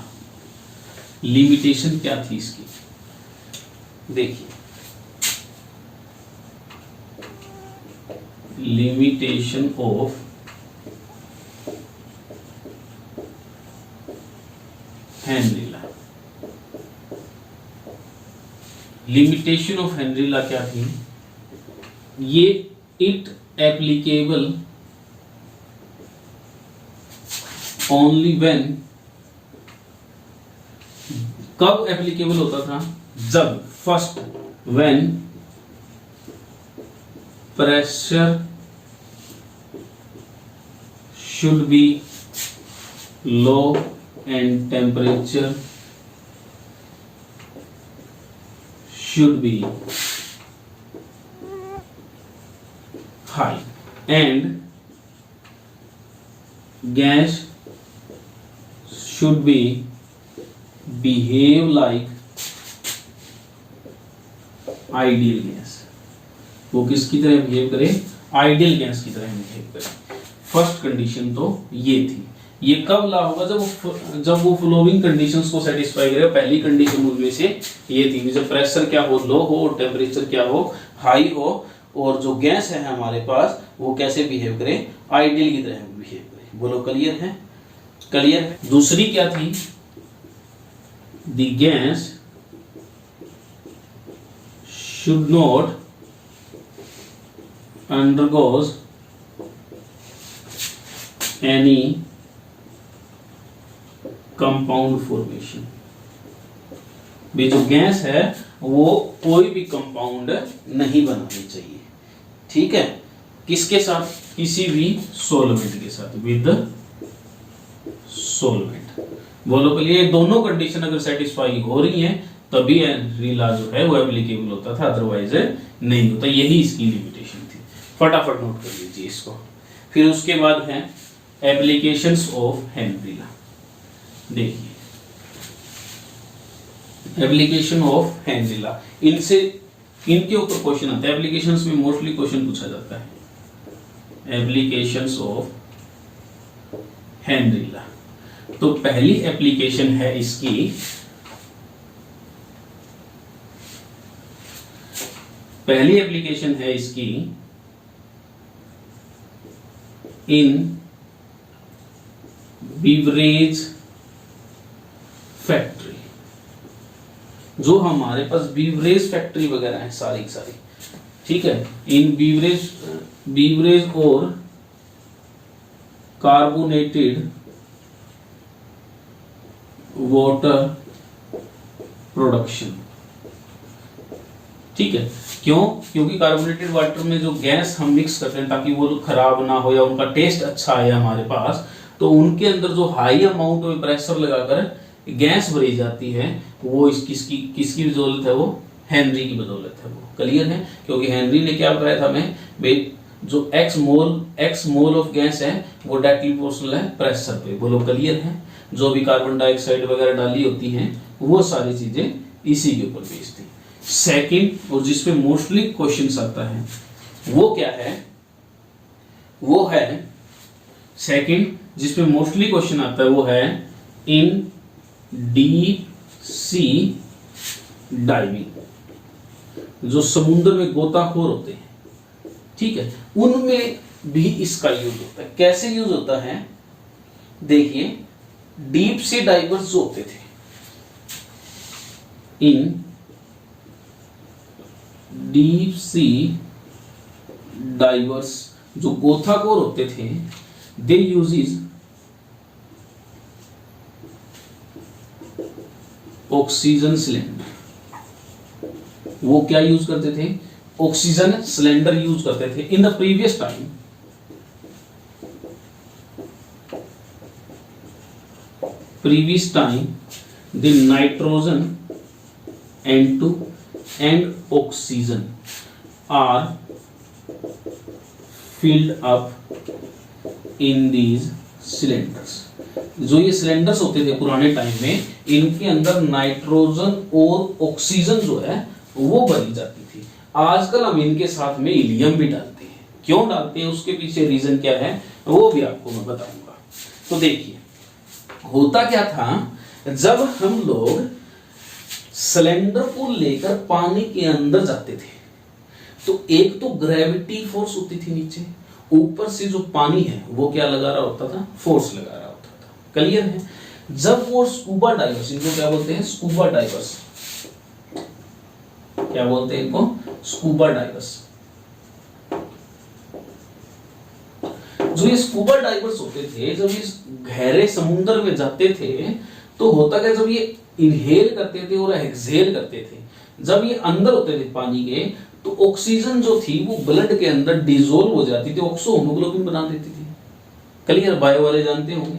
Limitation क्या थी इसकी, देखिए limitation of Henry law. Limitation of Henry law क्या थी, ये इट एप्लीकेबल ओनली व्हेन, कब एप्लीकेबल होता था, जब first when pressure should be low and temperature should be high and gas should be behave like ideal gas। वो किसकी तरह बिहेव करे, आइडियल गैस की तरह बिहेव करे। फर्स्ट कंडीशन तो ये थी। ये कब ला होगा, जब वो फ्लोइंग कंडीशंस को सेटिस्फाई करे। पहली कंडीशन उनमें से ये थी, जब प्रेशर क्या हो, लो हो, और टेम्परेचर क्या हो, हाई हो, और जो गैस है हमारे पास वो कैसे बिहेव करे, आइडियल की तरह बिहेव करे। बोलो क्लियर है, क्लियर है। दूसरी क्या थी, the gas should not undergoes any compound formation। भी जो गैस है वो कोई भी कंपाउंड नहीं बनानी चाहिए, ठीक है। किसके साथ, किसी भी सोलवेंट के साथ, विद सोलवेंट। बोलो के लिए दोनों कंडीशन अगर सेटिस्फाई हो रही हैं तभी हेनरी लॉ जो है वो एप्लीकेबल होता था, अदरवाइज नहीं होता। यही इसकी लिमिटेशन थी। फटाफट नोट कर लीजिए इसको। फिर उसके बाद है एप्लीकेशंस ऑफ हेनरी लॉ। देखिए एप्लीकेशन ऑफ हेनरी लॉ, इनसे इनके ऊपर क्वेश्चन आता है। एप्लीकेशंस में मोस्टली क्वेश्चन पूछा जाता है, एप्लीकेशंस ऑफ हेनरी लॉ। तो पहली एप्लीकेशन है इसकी, पहली एप्लीकेशन है इसकी इन बीवरेज फैक्ट्री। जो हमारे पास बीवरेज फैक्ट्री वगैरह है सारी सारी, ठीक है, इन बीवरेज और कार्बोनेटेड वाटर प्रोडक्शन, ठीक है। क्यों, क्योंकि कार्बोनेटेड वाटर में जो गैस हम मिक्स करते हैं ताकि वो खराब ना हो या उनका टेस्ट अच्छा आए हमारे पास, तो उनके अंदर जो हाई अमाउंट में प्रेशर लगाकर गैस भरी जाती है वो किसकी बदौलत है, वो हेनरी की बदौलत है। वो क्लियर है, क्योंकि हेनरी ने क्या बताया था हमें, जो एक्स मोल ऑफ गैस है वो डायरेक्टली प्रोपोर्शनल है प्रेशर पे। बोलो क्लियर है। जो भी कार्बन डाइऑक्साइड वगैरह डाली होती हैं वो सारी चीजें इसी के ऊपर बेस्ड थी। सेकंड, और जिसपे मोस्टली क्वेश्चंस आता है वो क्या है, वो है सेकंड जिसपे मोस्टली क्वेश्चन आता है वो है इन डीप सी डाइविंग। जो समुद्र में गोताखोर होते हैं, ठीक है, उनमें भी इसका यूज होता है। कैसे यूज होता है, देखिए डीप सी डाइवर्स जो होते थे, इन डीप सी डाइवर्स जो गोताखोर होते थे, दे यूजेस ऑक्सीजन सिलेंडर, वो क्या यूज करते थे, ऑक्सीजन सिलेंडर यूज करते थे in the previous time. Previous time the nitrogen N2 and oxygen are filled up in these cylinders। जो ये सिलेंडर्स होते थे पुराने टाइम में, इनके अंदर नाइट्रोजन और ऑक्सीजन जो है वो भरी जाती थी। आजकल हम इनके साथ में हीलियम भी डालते हैं। क्यों डालते हैं, उसके पीछे रीजन क्या है वो भी आपको मैं बताऊंगा। तो देखिए होता क्या था, जब हम लोग सिलेंडर को लेकर पानी के अंदर जाते थे तो एक तो ग्रेविटी फोर्स होती थी नीचे, ऊपर से जो पानी है वो क्या लगा रहा होता था, फोर्स लगा रहा होता था। क्लियर है। जब वो स्कूबा डाइवर्स, इनको क्या बोलते हैं, स्कूबा डाइवर्स, क्या बोलते हैं इनको, स्कूबा डाइवर्स। जो ये स्कूबा डाइवर्स होते थे, जब इस गहरे समुद्र में जाते थे तो होता क्या, जब ये इनहेल करते थे और एक्सहेल करते थे, जब ये अंदर होते थे पानी के, तो ऑक्सीजन जो थी वो ब्लड के अंदर डिसॉल्व हो जाती थी, ऑक्सो हीमोग्लोबिन बना देती थी। क्लियर, बायो वाले जानते होंगे।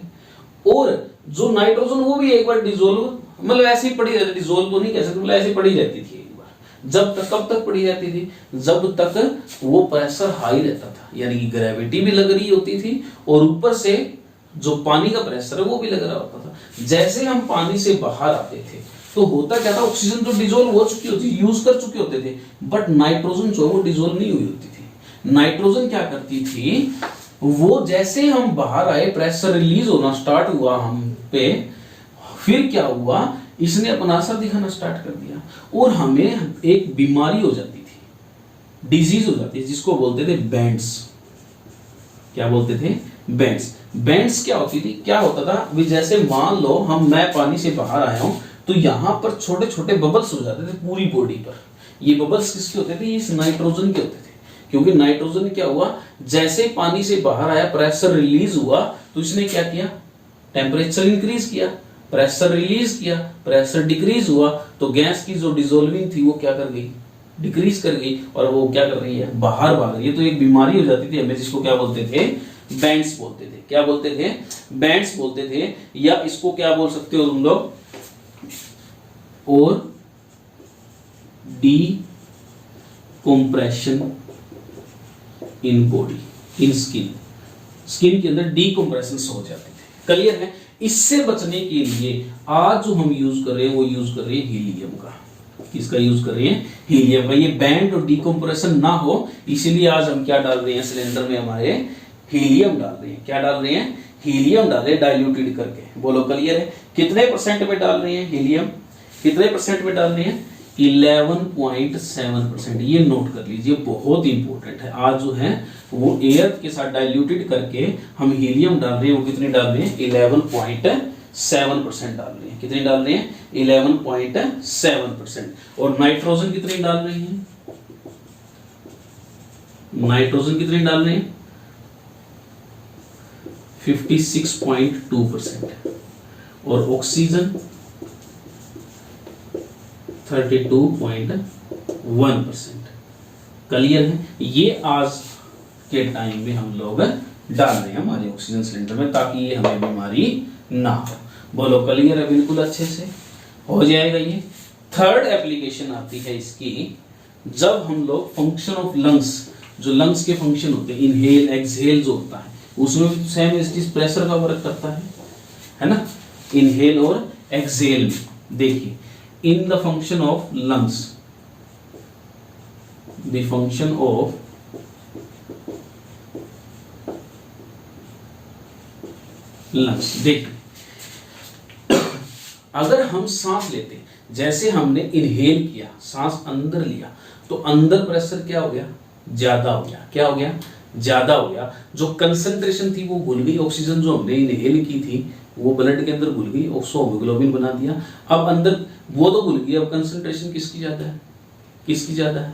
और जो नाइट्रोजन वो भी एक बार डिसॉल्व, मतलब ऐसे ही पड़ी रहती, डिसॉल्व तो नहीं कह सकते, मतलब ऐसे पड़ी रहती थी एक बार। जब तक, कब तक पड़ी रहती थी, जब तक वो प्रेशर हाई रहता था, यानी कि ग्रेविटी भी लग रही होती थी और ऊपर से जो पानी का प्रेशर है वो भी लग रहा होता था। जैसे हम पानी से बाहर आते थे तो होता क्या था, ऑक्सीजन तो डिसॉल्व हो चुकी होती, यूज कर चुके होते थे, बट नाइट्रोजन जो वो डिसॉल्व नहीं हुई होती थी। नाइट्रोजन क्या करती थी, वो जैसे हम बाहर आए, प्रेशर रिलीज होना स्टार्ट हुआ हम पे, फिर क्या हुआ, इसने अपना असर दिखाना स्टार्ट कर दिया और हमें एक बीमारी हो जाती थी, डिजीज हो जाती है, जिसको बोलते थे बैंड्स। क्या बोलते थे, बैंड्स। बैंड्स क्या होती थी, क्या होता था, जैसे मान लो मैं पानी से बाहर आया हूं तो यहां पर छोटे छोटे बबल्स हो जाते थे पूरी बॉडी पर। ये बबल्स किसके होते थे, इस नाइट्रोजन के होते थे। क्योंकि नाइट्रोजन क्या हुआ, जैसे पानी से बाहर आया, प्रेशर रिलीज हुआ, तो इसने क्या किया, टेम्परेचर इंक्रीज किया, प्रेशर रिलीज किया, प्रेशर डिक्रीज हुआ, तो गैस की जो डिसॉल्विंग थी वो क्या कर गई, डिक्रीज कर गई, और वो क्या कर रही है, बाहर भाग रही है। तो एक बीमारी हो जाती थी हमें, जिसको क्या बोलते थे, बैंड्स बोलते थे। क्या बोलते थे, बैंड्स बोलते थे, या इसको क्या बोल सकते हो तुम लोग, और D compression in body, in skin, skin के अंदर डीकंप्रेशन हो जाते थे। क्लियर है। इससे बचने के लिए आज जो हम यूज कर रहे हैं वो यूज कर रहे हैं हीलियम का। किसका यूज कर रहे हैं, हीलियम का। ये बैंड और डीकंप्रेशन ना हो, इसीलिए आज हम क्या डाल रहे हैं सिलेंडर में, हमारे हीलियम डाल रहे हैं। क्या डाल रहे हैं, हीलियम डाल रहे हैं, डाइल्यूटेड करके। बोलो क्लियर है। कितने परसेंट में डाल रहे हैं हीलियम, कितने परसेंट में डाल रहे हैं, 11.7%। ये नोट कर लीजिए, बहुत इंपॉर्टेंट है। आज जो है वो एयर के साथ डाइल्यूटेड करके हम हीलियम डाल रहे हैं। वो कितने डाल रहे हैं, 11.7% डाल रहे हैं। कितने डाल रहे हैं, 11.7%। और नाइट्रोजन कितने डाल रहे हैं, नाइट्रोजन कितने डाल रहे हैं, 56.2%। और ऑक्सीजन 32.1%। क्लियर है। ये आज के टाइम में हम लोग डाल रहे हैं हमारे ऑक्सीजन सिलेंडर में, ताकि ये हमें बीमारी ना हो। बोलो क्लियर है, बिल्कुल अच्छे से हो जाएगा। ये थर्ड एप्लीकेशन आती है इसकी, जब हम लोग फंक्शन ऑफ लंग्स, जो लंग्स के फंक्शन होते हैं, इनहेल एक्सहेल जो होता है, उसमें भी सेम इस प्रेशर का फर्क करता है ना, इनहेल और एक्सहेल। देखिए, in the function of lungs, the function of lungs, देखिए अगर हम सांस लेते, जैसे हमने इनहेल किया, सांस अंदर लिया, तो अंदर प्रेशर क्या हो गया, ज्यादा हो गया। क्या हो गया, ज्यादा हो गया। जो कंसंट्रेशन थी वो भूल गई, ऑक्सीजन जो हमने इनहेल की थी वो ब्लड के अंदर घुल गई, ऑक्सो हीमोग्लोबिन बना दिया। अब अंदर वो तो घुल गई, अब कंसंट्रेशन किसकी ज्यादा है, किसकी ज्यादा है,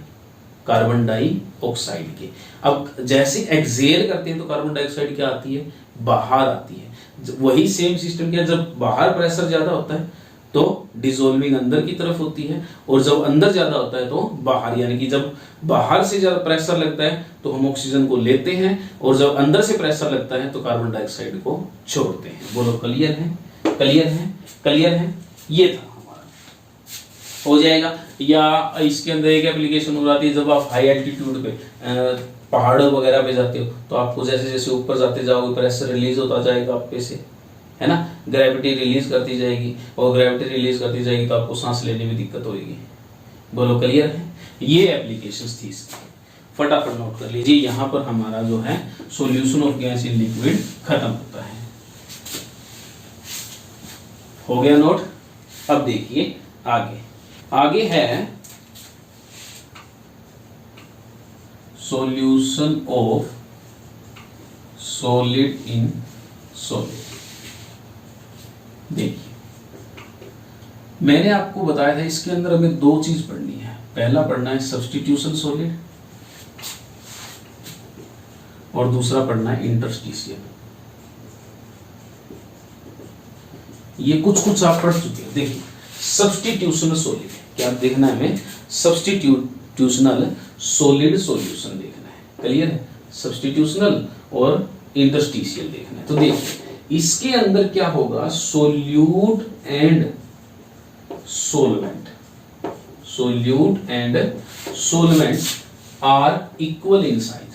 कार्बन डाइऑक्साइड की। अब जैसे एक्सहेल करते हैं तो कार्बन डाइऑक्साइड क्या आती है, बाहर आती है। वही सेम सिस्टम क्या, जब बाहर प्रेशर ज्यादा होता है तो डिसॉल्विंग अंदर की तरफ होती है, और जब अंदर ज्यादा होता है तो बाहर, यानी कि जब बाहर से ज्यादा प्रेशर लगता है तो हम ऑक्सीजन को लेते हैं, और जब अंदर से प्रेशर लगता है तो कार्बन डाइऑक्साइड को छोड़ते हैं। बोलो क्लियर है? क्लियर है? क्लियर है? ये था हमारा, हो जाएगा। या इसके अंदर एक एप्लीकेशन हो जाती है, जब आप हाई एल्टीट्यूड पे पहाड़ों वगैरह पे जाते हो तो आपको जैसे जैसे ऊपर जाते जाओगे प्रेशर रिलीज होता जाएगा आप पे से, है ना, ग्रेविटी रिलीज करती जाएगी, और ग्रेविटी रिलीज करती जाएगी तो आपको सांस लेने में दिक्कत होगी। बोलो क्लियर है? ये एप्लीकेशंस थी इसकी, फटाफट नोट कर लीजिए। यहाँ पर हमारा जो है solution of gas in liquid खत्म होता है। हो गया नोट? अब देखिए आगे, आगे है solution of solid in solid. देखिए मैंने आपको बताया था इसके अंदर हमें दो चीज पढ़नी है। पहला पढ़ना है सब्स्टिट्यूशन सॉलिड, और दूसरा पढ़ना है इंटरस्टिशियल। ये कुछ कुछ आप पढ़ चुके हैं। देखिए सब्स्टिट्यूशनल सॉलिड क्या देखना है हमें? सब्स्टिट्यूशनल सॉलिड सॉल्यूशन देखना है। क्लियर है? सब्स्टिट्यूशनल और इंटरस्टिशियल देखना है। तो देखिए इसके अंदर क्या होगा? Solute and solvent, solute and solvent are equal in size,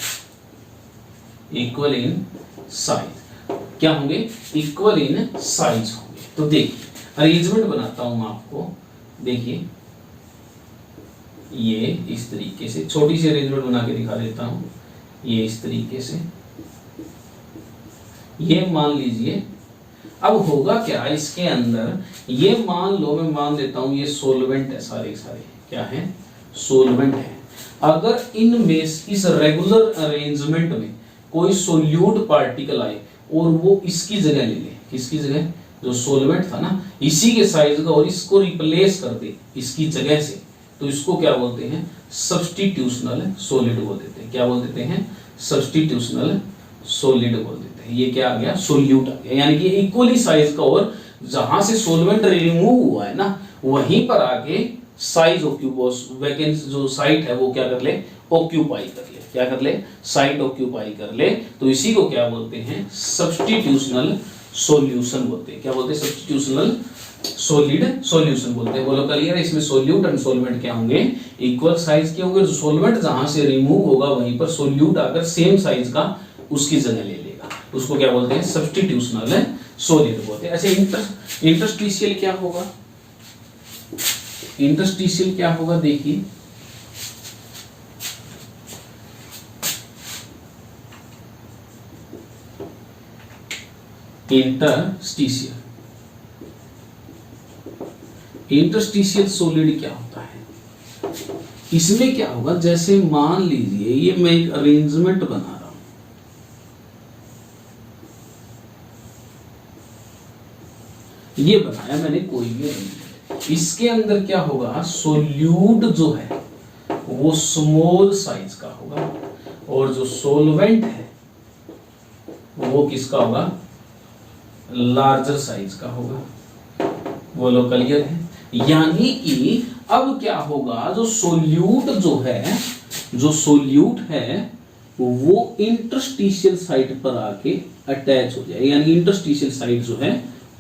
equal in size. क्या होंगे? इक्वल इन साइज होंगे। तो देखिए अरेंजमेंट बनाता हूं मैं आपको। देखिए ये इस तरीके से छोटी सी अरेंजमेंट बना के दिखा देता हूं। ये इस तरीके से, ये मान लीजिए। अब होगा क्या इसके अंदर? ये मान लो, मैं मान लेता हूं ये सोलवेंट है, सारे सारे क्या है? सोलवेंट है। अगर इनमें इस रेगुलर अरेंजमेंट में कोई सोल्यूट पार्टिकल आए और वो इसकी जगह ले ले, किसकी जगह? जो सोलवेंट था ना, इसी के साइज का, और इसको रिप्लेस कर दे इसकी जगह से, तो इसको क्या बोलते हैं? सब्स्टिट्यूशनल सॉलिड बोल देते हैं। क्या बोल देते हैं? सब्स्टिट्यूशनल सॉलिड बोल देते हैं। ये क्या आ गया? सोल्यूट आ गया, यानी कि इक्वली साइज का, और जहां से सोलवेंट रिमूव हुआ है ना वहीं पर आके साइज वैकेंट जो साइट है वो क्या कर ले? ऑक्यूपाई कर ले। क्या कर ले? साइट ऑक्यूपाई कर ले। तो इसी को क्या बोलते हैं? सब्स्टिट्यूशनल सॉल्यूशन बोलते हैं। क्या बोलते हैं? सब्स्टिट्यूशनल सॉलिड सॉल्यूशन बोलते हैं। बोलो क्लियर है? इसमें सोल्यूट एंड सोलवेंट क्या होंगे? इक्वल साइज के होंगे। सोलवेंट जहां से रिमूव होगा वहीं पर सोल्यूट आकर सेम साइज का उसकी जगह ले लेगा। उसको क्या बोलते हैं? सब्स्टिट्यूशनल सॉलिड बोलते हैं। अच्छा इंटरस्टिशियल क्या होगा? इंटरस्टिशियल क्या होगा? देखिए इंटरस्टिशियल, इंटरस्टिशियल सॉलिड क्या होता है? इसमें क्या होगा? जैसे मान लीजिए ये मैं एक अरेंजमेंट बना रहा हूं, ये बनाया मैंने कोई भी अरेंजमेंट, इसके अंदर क्या होगा? सोल्यूट जो है वो स्मॉल साइज का होगा, और जो सोलवेंट है वो किसका होगा? लार्जर साइज का होगा। बोलो क्लियर है? यानी कि अब क्या होगा? जो सोल्यूट है वो इंटरस्टिशियल साइट पर आके अटैच हो जाए, यानी इंटरस्टिशियल साइट जो है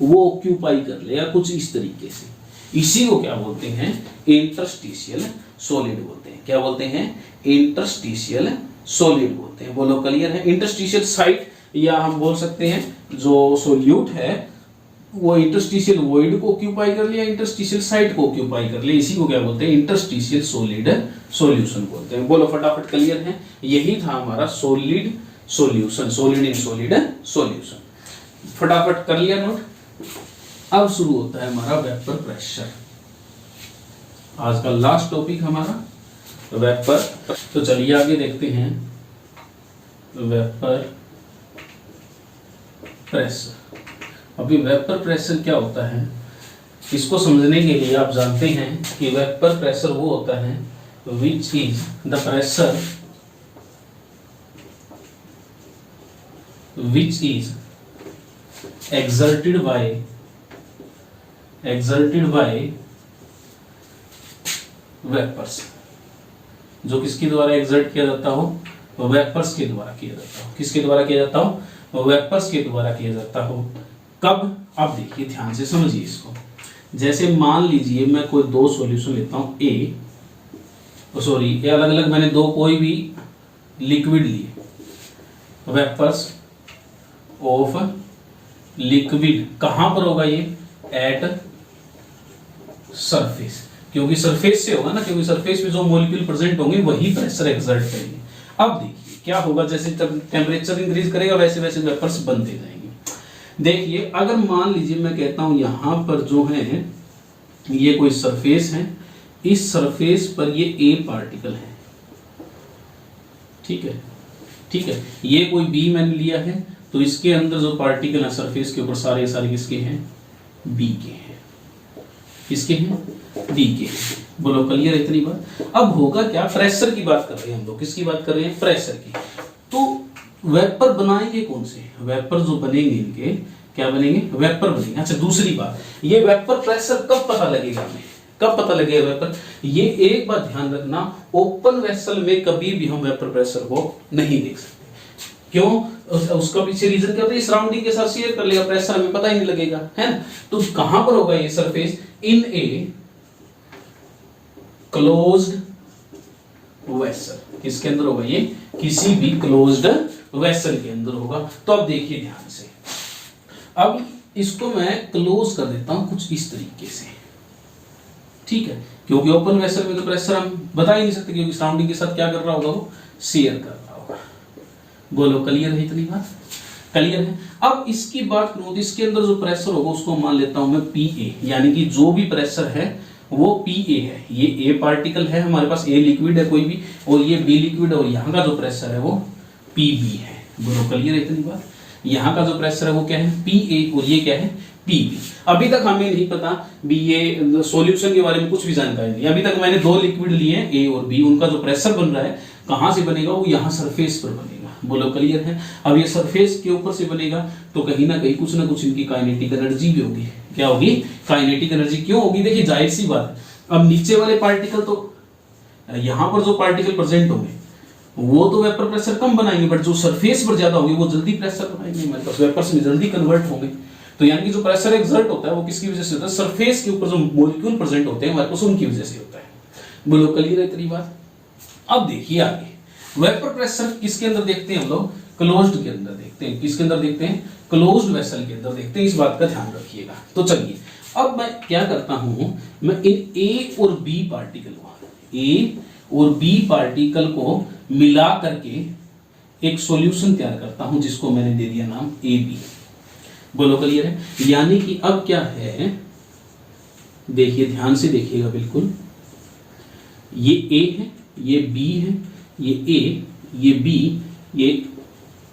वो ऑक्यूपाई कर ले, या कुछ इस तरीके से। इसी को क्या बोलते हैं? इंटरस्टिशियल सॉलिड बोलते हैं। क्या बोलते हैं? इंटरस्टिशियल सॉलिड बोलते हैं। बोलो क्लियर है? इंटरस्टिशियल साइट, या हम बोल सकते हैं जो सोल्यूट है वो इंटरस्टिशियल वॉइड को ऑक्यूपाई कर ले, या इंटरस्टिशियल साइट को ऑक्यूपाई कर ले, इसी को क्या बोलते हैं? इंटरस्टिशियल सॉलिड सॉल्यूशन बोलते हैं। बोलो फटाफट क्लियर है? यही था हमारा solid solution, solid in solid solution. फटाफट कर लिया नोट? अब शुरू होता है हमारा वेपर प्रेशर। आज का लास्ट टॉपिक हमारा वेपर। तो चलिए आगे देखते हैं वेपर प्रेशर। अभी वेपर प्रेशर क्या होता है इसको समझने के लिए आप जानते हैं कि वेपर प्रेशर वो होता है which is the pressure which is exerted by exerted by vapours, जो किसके द्वारा एग्जर्ट किया जाता हो, वेपर्स के द्वारा किया जाता हो। किसके द्वारा किया जाता हो, वेपर्स के द्वारा किया जाता हो। कब, अब देखिए ध्यान से समझिए इसको। जैसे मान लीजिए मैं कोई दो सॉल्यूशन लेता हूं, ए अलग अलग मैंने दो कोई भी लिक्विड लिए, वेपर्स ऑफ लिक्विड, कहां पर होगा ये, एट सरफेस, क्योंकि सरफेस से होगा ना, क्योंकि सरफेस पे जो मॉलिक्यूल प्रेजेंट होंगे वही प्रेशर एक्सर्ट करेंगे। अब देखिए क्या होगा, जैसे टेम्परेचर इंक्रीज करेगा वैसे वैसे वेपर्स बनते जाएंगे। देखिए अगर मान लीजिए मैं कहता हूं यहां पर जो है ये कोई सरफेस है, इस सरफेस पर ये ए पार्टिकल है, ठीक है, ठीक है, ये कोई बी मैंने लिया है, तो इसके अंदर जो पार्टिकल है सरफेस के ऊपर सारे सारे किसके हैं, बी के हैं। किसके हैं, बी के हैं। बोलो क्लियर इतनी बात। अब होगा क्या, प्रेशर की बात कर रहे हैं हम लोग, किसकी बात कर रहे हैं, प्रेशर की। तो वेपर बनाएंगे कौन से, वेपर जो बनेंगे इनके क्या बनेंगे, वेपर बनेंगे। अच्छा दूसरी बात, ये वेपर प्रेशर कब पता लगेगा हमें, कब पता लगेगा वेपर, ये एक बात ध्यान रखना, ओपन वेसल में कभी भी हम वेपर प्रेशर को नहीं देख सकते। क्यों, उसका पीछे रीजन क्या होता है, सराउंडिंग के साथ शेयर कर लेगा प्रेशर, हमें पता ही नहीं लगेगा, है ना। तो कहां पर होगा ये surface, in a closed vessel, किसके अंदर होगा ये, किसी भी क्लोज्ड वेसल के अंदर होगा। तो अब देखिए ध्यान से, अब इसको मैं क्लोज कर देता हूं कुछ इस तरीके से, ठीक है, क्योंकि ओपन वेसल में तो प्रेशर हम बता ही नहीं सकते, क्योंकि सराउंडिंग के साथ क्या कर रहा होगा, वो शेयर कर रहा होगा। बोलो क्लियर है इतनी बात, क्लियर है। अब इसकी बात करूं तो इसके अंदर जो प्रेशर होगा उसको मान लेता हूं मैं पीए, यानी कि जो भी प्रेशर है वो पीए है। ये ए पार्टिकल है हमारे पास, ए लिक्विड है कोई भी, और ये बी लिक्विड है, और यहाँ का जो प्रेशर है वो पीबी है। बोलो क्लियर है इतनी बात। यहाँ का जो प्रेशर है वो क्या है, पीए, और ये क्या है, पीबी। अभी तक हमें नहीं पता भी ये सॉल्यूशन के बारे में कुछ भी जानकारी नहीं, अभी तक मैंने दो लिक्विड लिए ए और बी, उनका जो प्रेशर बन रहा है कहां से बनेगा, वो यहाँ सरफेस पर बनेगा। बोलो क्लियर है। अब ये सरफेस के ऊपर से बनेगा तो कहीं ना कुछ इनकी काइनेटिक एनर्जी भी होगी। क्या होगी, काइनेटिक एनर्जी। क्यों होगी, देखिए जाहिर सी बात है, अब नीचे वाले पार्टिकल तो यहां पर जो पार्टिकल प्रेजेंट होंगे वो तो वेपर प्रेशर कम बनाएंगे, बट जो सरफेस पर ज्यादा होंगे वो जल्दी प्रेशर बनाएंगे, हमारे पास वेपर्स में जल्दी कन्वर्ट होंगे। तो यानी कि जो प्रेशर एक्सर्ट होता है वो किसकी वजह से होता है, सरफेस के ऊपर जो मॉलिक्यूल प्रेजेंट होते हैं हमारे पास उनकी वजह से होता है। बोलो क्लियर है इतनी बात। अब देखिए आगे, वेपर प्रेशर किसके अंदर देखते हैं हम लोग, क्लोज्ड के अंदर देखते हैं। किसके अंदर देखते हैं, क्लोज्ड वेसल के अंदर देखते हैं, इस बात का ध्यान रखिएगा। तो चलिए अब मैं क्या करता हूं, मैं इन ए और बी पार्टिकल को, ए और बी पार्टिकल को मिला करके एक सॉल्यूशन तैयार करता हूं जिसको मैंने दे दिया नाम ए बी। बोलो क्लियर है। यानी कि अब क्या है, देखिए ध्यान से देखिएगा बिल्कुल, ये ए है, ये बी है, ये ए, ये बी,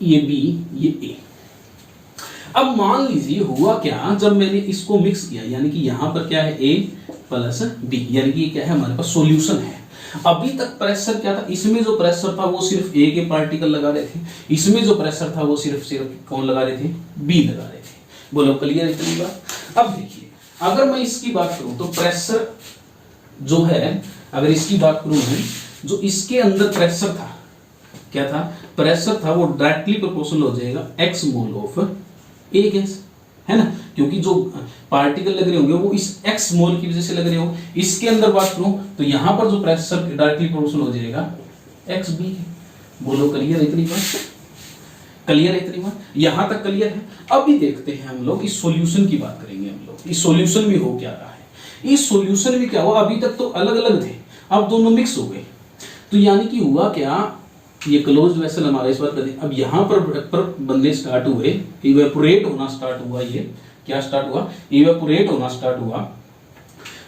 ये बी, ये ए। अब मान लीजिए हुआ क्या, जब मैंने इसको मिक्स किया, यानी कि यहां पर क्या है, ए प्लस बी, यानी कि ये क्या है, हमारे पास सॉल्यूशन है। अभी तक प्रेशर क्या था, इसमें जो प्रेशर था वो सिर्फ ए के पार्टिकल लगा रहे थे, इसमें जो प्रेशर था वो सिर्फ कौन लगा रहे थे, बी लगा रहे थे। बोलो क्लियर इतनी बात। अब देखिए अगर मैं इसकी बात करूं तो प्रेशर जो है, अगर इसकी बात करूं मैं, जो इसके अंदर प्रेशर था, क्या था, प्रेशर था वो डायरेक्टली प्रोपोर्शनल हो जाएगा x mole of A gas, है ना, क्योंकि जो पार्टिकल लग रहे होंगे वो इस एक्स मोल की वजह से लग रहे हो। इसके अंदर बात करूं तो यहां पर जो प्रेशर डायरेक्टली प्रोपोर्शनल हो जाएगा एक्स बी। बोलो क्लियर है इतनी बात, क्लियर है इतनी बात, यहां तक क्लियर है। अभी देखते हैं हम लोग इस सॉल्यूशन की बात करेंगे, हम लोग इस सॉल्यूशन में हो क्या रहा है। इस सॉल्यूशन में क्या हुआ, अभी तक तो अलग अलग थे, अब दोनों मिक्स हो गए। तो यानी कि हुआ क्या, ये क्लोज्ड वेसल हमारा इस बार करें, अब यहां पर बनने स्टार्ट हुए, इवेपोरेट होना स्टार्ट हुआ, ये क्या स्टार्ट हुआ, इवेपोरेट होना स्टार्ट हुआ।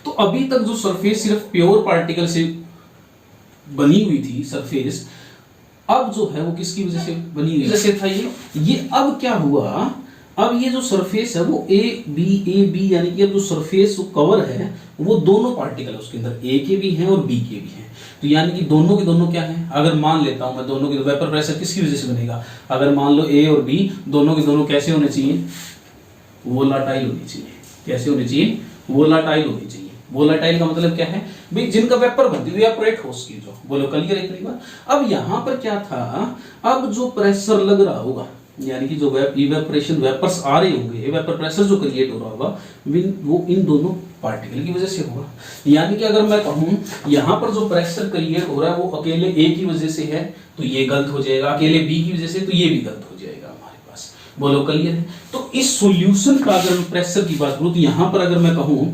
तो अभी तक जो सरफेस सिर्फ प्योर पार्टिकल से बनी हुई थी सरफेस, अब जो है वो किसकी वजह से बनी हुई, वजह से था ये अब क्या हुआ, अब ये जो सरफेस है वो ए बी यानी कि अब जो सरफेस कवर है वो दोनों पार्टिकल है उसके अंदर, ए के भी हैं और बी के भी हैं। तो यानी कि दोनों के दोनों क्या हैं, अगर मान लेता हूं मैं दोनों के, वेपर प्रेशर किसकी वजह से बनेगा, अगर मान लो ए और बी दोनों के दोनों कैसे होने चाहिए, वोलाटाइल होनी चाहिए। कैसे होने चाहिए, वोलाटाइल होनी चाहिए। वोलाटाइल का मतलब क्या है भाई, जिनका वेपर बनती है, इवेपोरेट हो उसकी जो। बोलो क्लियर है इतनी बार। अब यहां पर क्या था, अब जो प्रेशर लग रहा होगा, यानी कि जो इवेपोरेशन वेपर्स आ रहे होंगे, वेपर प्रेशर जो क्रिएट हो रहा होगा वो इन दोनों पार्टिकल की वजह से होगा। यानी कि अगर मैं कहूं यहां पर जो प्रेशर क्रिएट हो रहा है वो अकेले ए की वजह से है तो ये गलत हो जाएगा, अकेले बी की वजह से तो ये भी गलत हो जाएगा हमारे पास। बोलो क्लियर है। तो इस सॉल्यूशन का अगर मैं प्रेशर की बात करूं तो यहां पर अगर मैं कहूं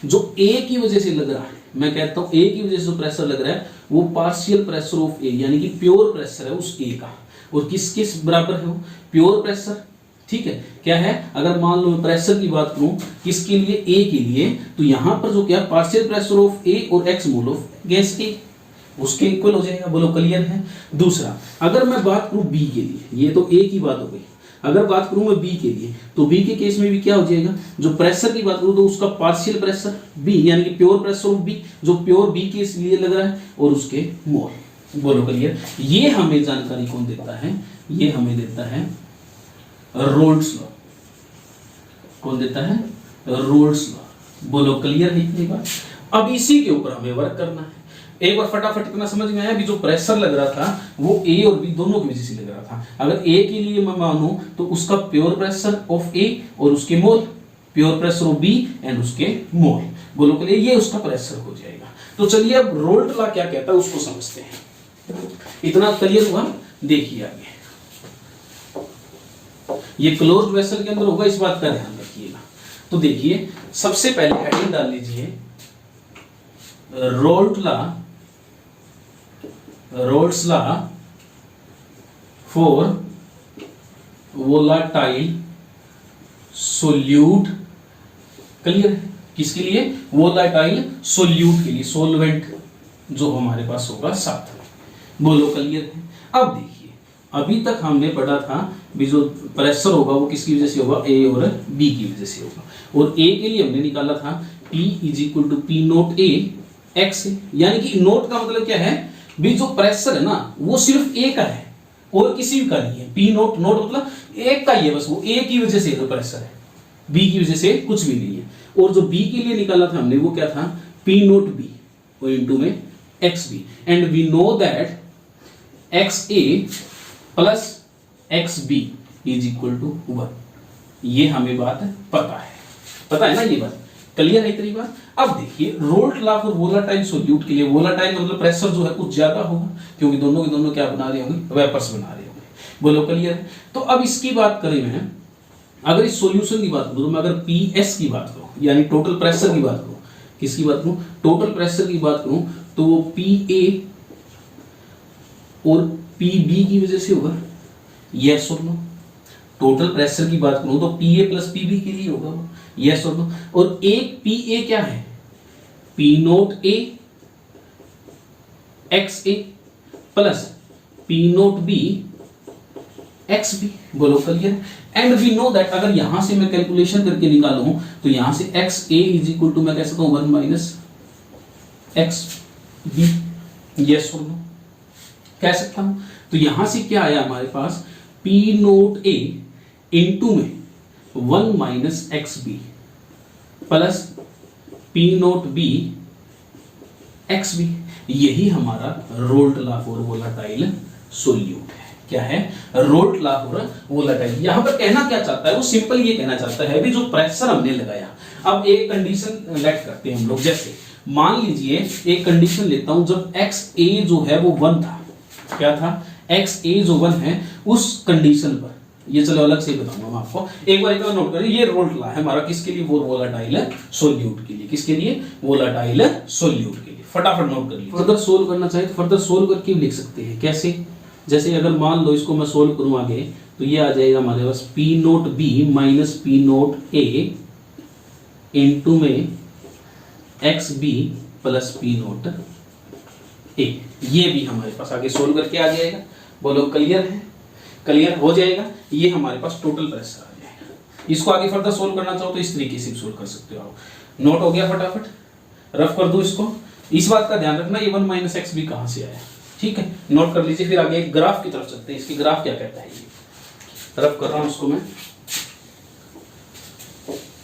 जो ए की वजह से लग रहा है, मैं कहता हूं ए की वजह से जो प्रेशर लग रहा है वो पार्शियल प्रेशर ऑफ ए, यानी कि प्योर प्रेशर है उस ए का। और किस किस बराबर है वो, प्योर प्रेशर। ठीक है, क्या है, अगर मान लो मैं प्रेशर की बात करूं किसके लिए, ए के लिए, तो यहां पर जो क्या पार्शियल प्रेशर ऑफ ए और एक्स मोल ऑफ गैस ए उसके इक्वल हो जाएगा। बोलो क्लियर है। दूसरा, अगर मैं बात करूं बी के लिए, ये तो ए की बात हो गई, अगर बात करूं मैं बी के लिए तो बी के केस में भी क्या हो जाएगा, जो प्रेशर की बात करूं तो उसका पार्शियल प्रेशर बी, यानी कि प्योर प्रेशर ऑफ बी, जो प्योर बी के लिए लग रहा है, और उसके मोल। बोलो क्लियर। ये हमें जानकारी कौन देता है, ये हमें देता है रोल्स लॉ। कौन देता है, रोल्स लॉ। बोलो क्लियर है इतनी बात। अब इसी के ऊपर हमें वर्क करना है। एक बार फटाफट इतना समझ में आया भी, जो प्रेशर लग रहा था वो ए और बी दोनों की वजह से लग रहा था। अगर ए के लिए मैं मानूं तो उसका प्योर प्रेशर ऑफ ए और उसके mole, pure pressure of B and उसके मोल। बोलो क्लियर, ये उसका प्रेशर हो जाएगा। तो चलिए अब रोल्ट लॉ क्या कहता है उसको समझते हैं। इतना क्लियर हुआ, देखिए आगे। ये क्लोज्ड वेसल के अंदर होगा, इस बात का ध्यान रखिएगा। तो देखिए सबसे पहले हेडिंग डाल लीजिए Raoult's law for volatile solute. Clear है, किसके लिए, वोलाटाइल सोल्यूट के लिए, सोलवेंट जो हमारे पास होगा साथ में। बोलो क्लियर है। अब देखिए अभी तक हमने पढ़ा था भी जो प्रेशर होगा वो किसकी वजह से होगा, ए और बी की वजह से होगा। और ए के लिए हमने निकाला था P is to P naught A X, यानी कि नोट का मतलब क्या है भी, जो प्रेशर है ना वो सिर्फ ए का है और किसी का नहीं है। पी नोट, नोट मतलब एक का ही है बस, वो ए की वजह से जो प्रेशर है, बी की वजह से कुछ भी नहीं है। और जो बी के लिए निकाला था हमने वो क्या था, पी नोट बी और इनटू में X B, and we know that X A plus X B is equal to 1। ये हमें बात पता है ना, ये बात क्लियर है इतनी बात। अब देखिए Raoult law for volatile solute के लिए, वोलाटाइल मतलब प्रेशर जो है कुछ ज्यादा होगा क्योंकि दोनों के दोनों क्या बना रहे होंगे, वेपर्स बना रहे होंगे। बोलो क्लियर है। तो अब इसकी बात करें, मैं अगर इस सॉल्यूशन की बात करूं तो मैं अगर पीएस की बात करूं यानी टोटल प्रेशर की बात करूं, किसकी बात करूं, टोटल प्रेशर की बात करूं, तो वो पीए और पीबी की वजह से होगा, यस और नो। टोटल प्रेशर की बात करूं तो पीए प्लस पीबी के लिए होगा, यस और नो। और एक पीए क्या है, P naught A X A plus P naught B X B. बोलो clear. And we know that अगर यहां से मैं कैलकुलेशन करके निकालूं तो यहां से X A is equal to मैं कह सकता हूं 1 माइनस एक्स बी, यस और नो कह सकता हूं। तो यहां से क्या आया हमारे पास, पी नोट ए इंटू में 1 minus X B plus P naught B X B. यही हमारा Raoult law for volatile solute है। क्या है, रोल्ट लॉ फॉर वोलाटाइल। यहां पर कहना क्या चाहता है वो सिंपल ये कहना चाहता है भी जो प्रेशर हमने लगाया, अब एक कंडीशन लेट करते हैं हम लोग। जैसे मान लीजिए एक कंडीशन लेता हूं, जब एक्स ए जो है वो 1 था, क्या था, एक्स ए जो 1 है उस कंडीशन पर, ये चलो अलग से बताऊंगा मैं आपको, एक बार नोट करिए। ये रोल्ट लॉ है हमारा किसके लिए, वो वोलाटाइल सोल्यूट के लिए। किसके लिए, वोलाटाइल सोल्यूट के लिए। फटाफट नोट कर लीजिए। फर्दर सोल्व करना चाहे तो फर्दर सोल्व करके भी लिख सकते हैं। कैसे, जैसे अगर मान लो इसको मैं सोल्व करूं आगे तो ये आ जाएगा हमारे पास P naught B minus P naught A into में X B plus P naught A. ये भी हमारे पास आगे सोल्व करके आ जाएगा। बोलो क्लियर है, क्लियर हो जाएगा। ये हमारे पास टोटल प्रेशर आ जाएगा। इसको आगे फर्दर सोल्व करना चाहो तो इस तरीके से सोल्व कर सकते हो आप। नोट हो गया, फटाफट रफ कर दो इसको। इस बात का ध्यान रखना ये 1 माइनस एक्स बी कहां से आया, ठीक है, नोट कर लीजिए। फिर आगे एक ग्राफ की तरफ चलते हैं। इसकी ग्राफ क्या कहता है, ये रफ कर रहा हूं उसको मैं।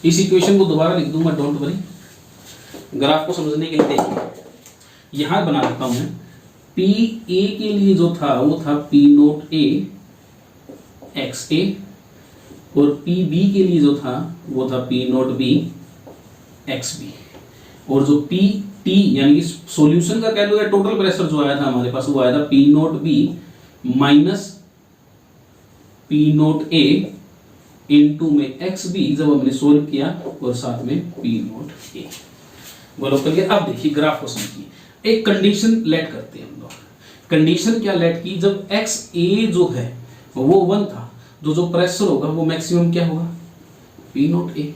इस इक्वेशन को दोबारा लिख दूंगा, डोंट वरी। ग्राफ को समझने के लिए देखिए, यहां बना देता हूं मैं। पी ए के लिए जो था वो था P naught A X A, और पी बी के लिए जो था वो था P naught B X B, और जो पी टी यानी कि सॉल्यूशन का कह लो या टोटल प्रेशर जो आया था हमारे पास वो आया था P naught B minus P naught A into में एक्स बी, जब हमने सोल्व किया, और साथ में पी नोट ए। बोलो क्लियर। अब देखिए ग्राफ को समझिए, एक कंडीशन लेट करते हैं हम लोग। कंडीशन क्या लेट की, जब एक्स ए जो है वो 1 था, जो प्रेशर होगा वो मैक्सिमम क्या होगा, पी नोट ए।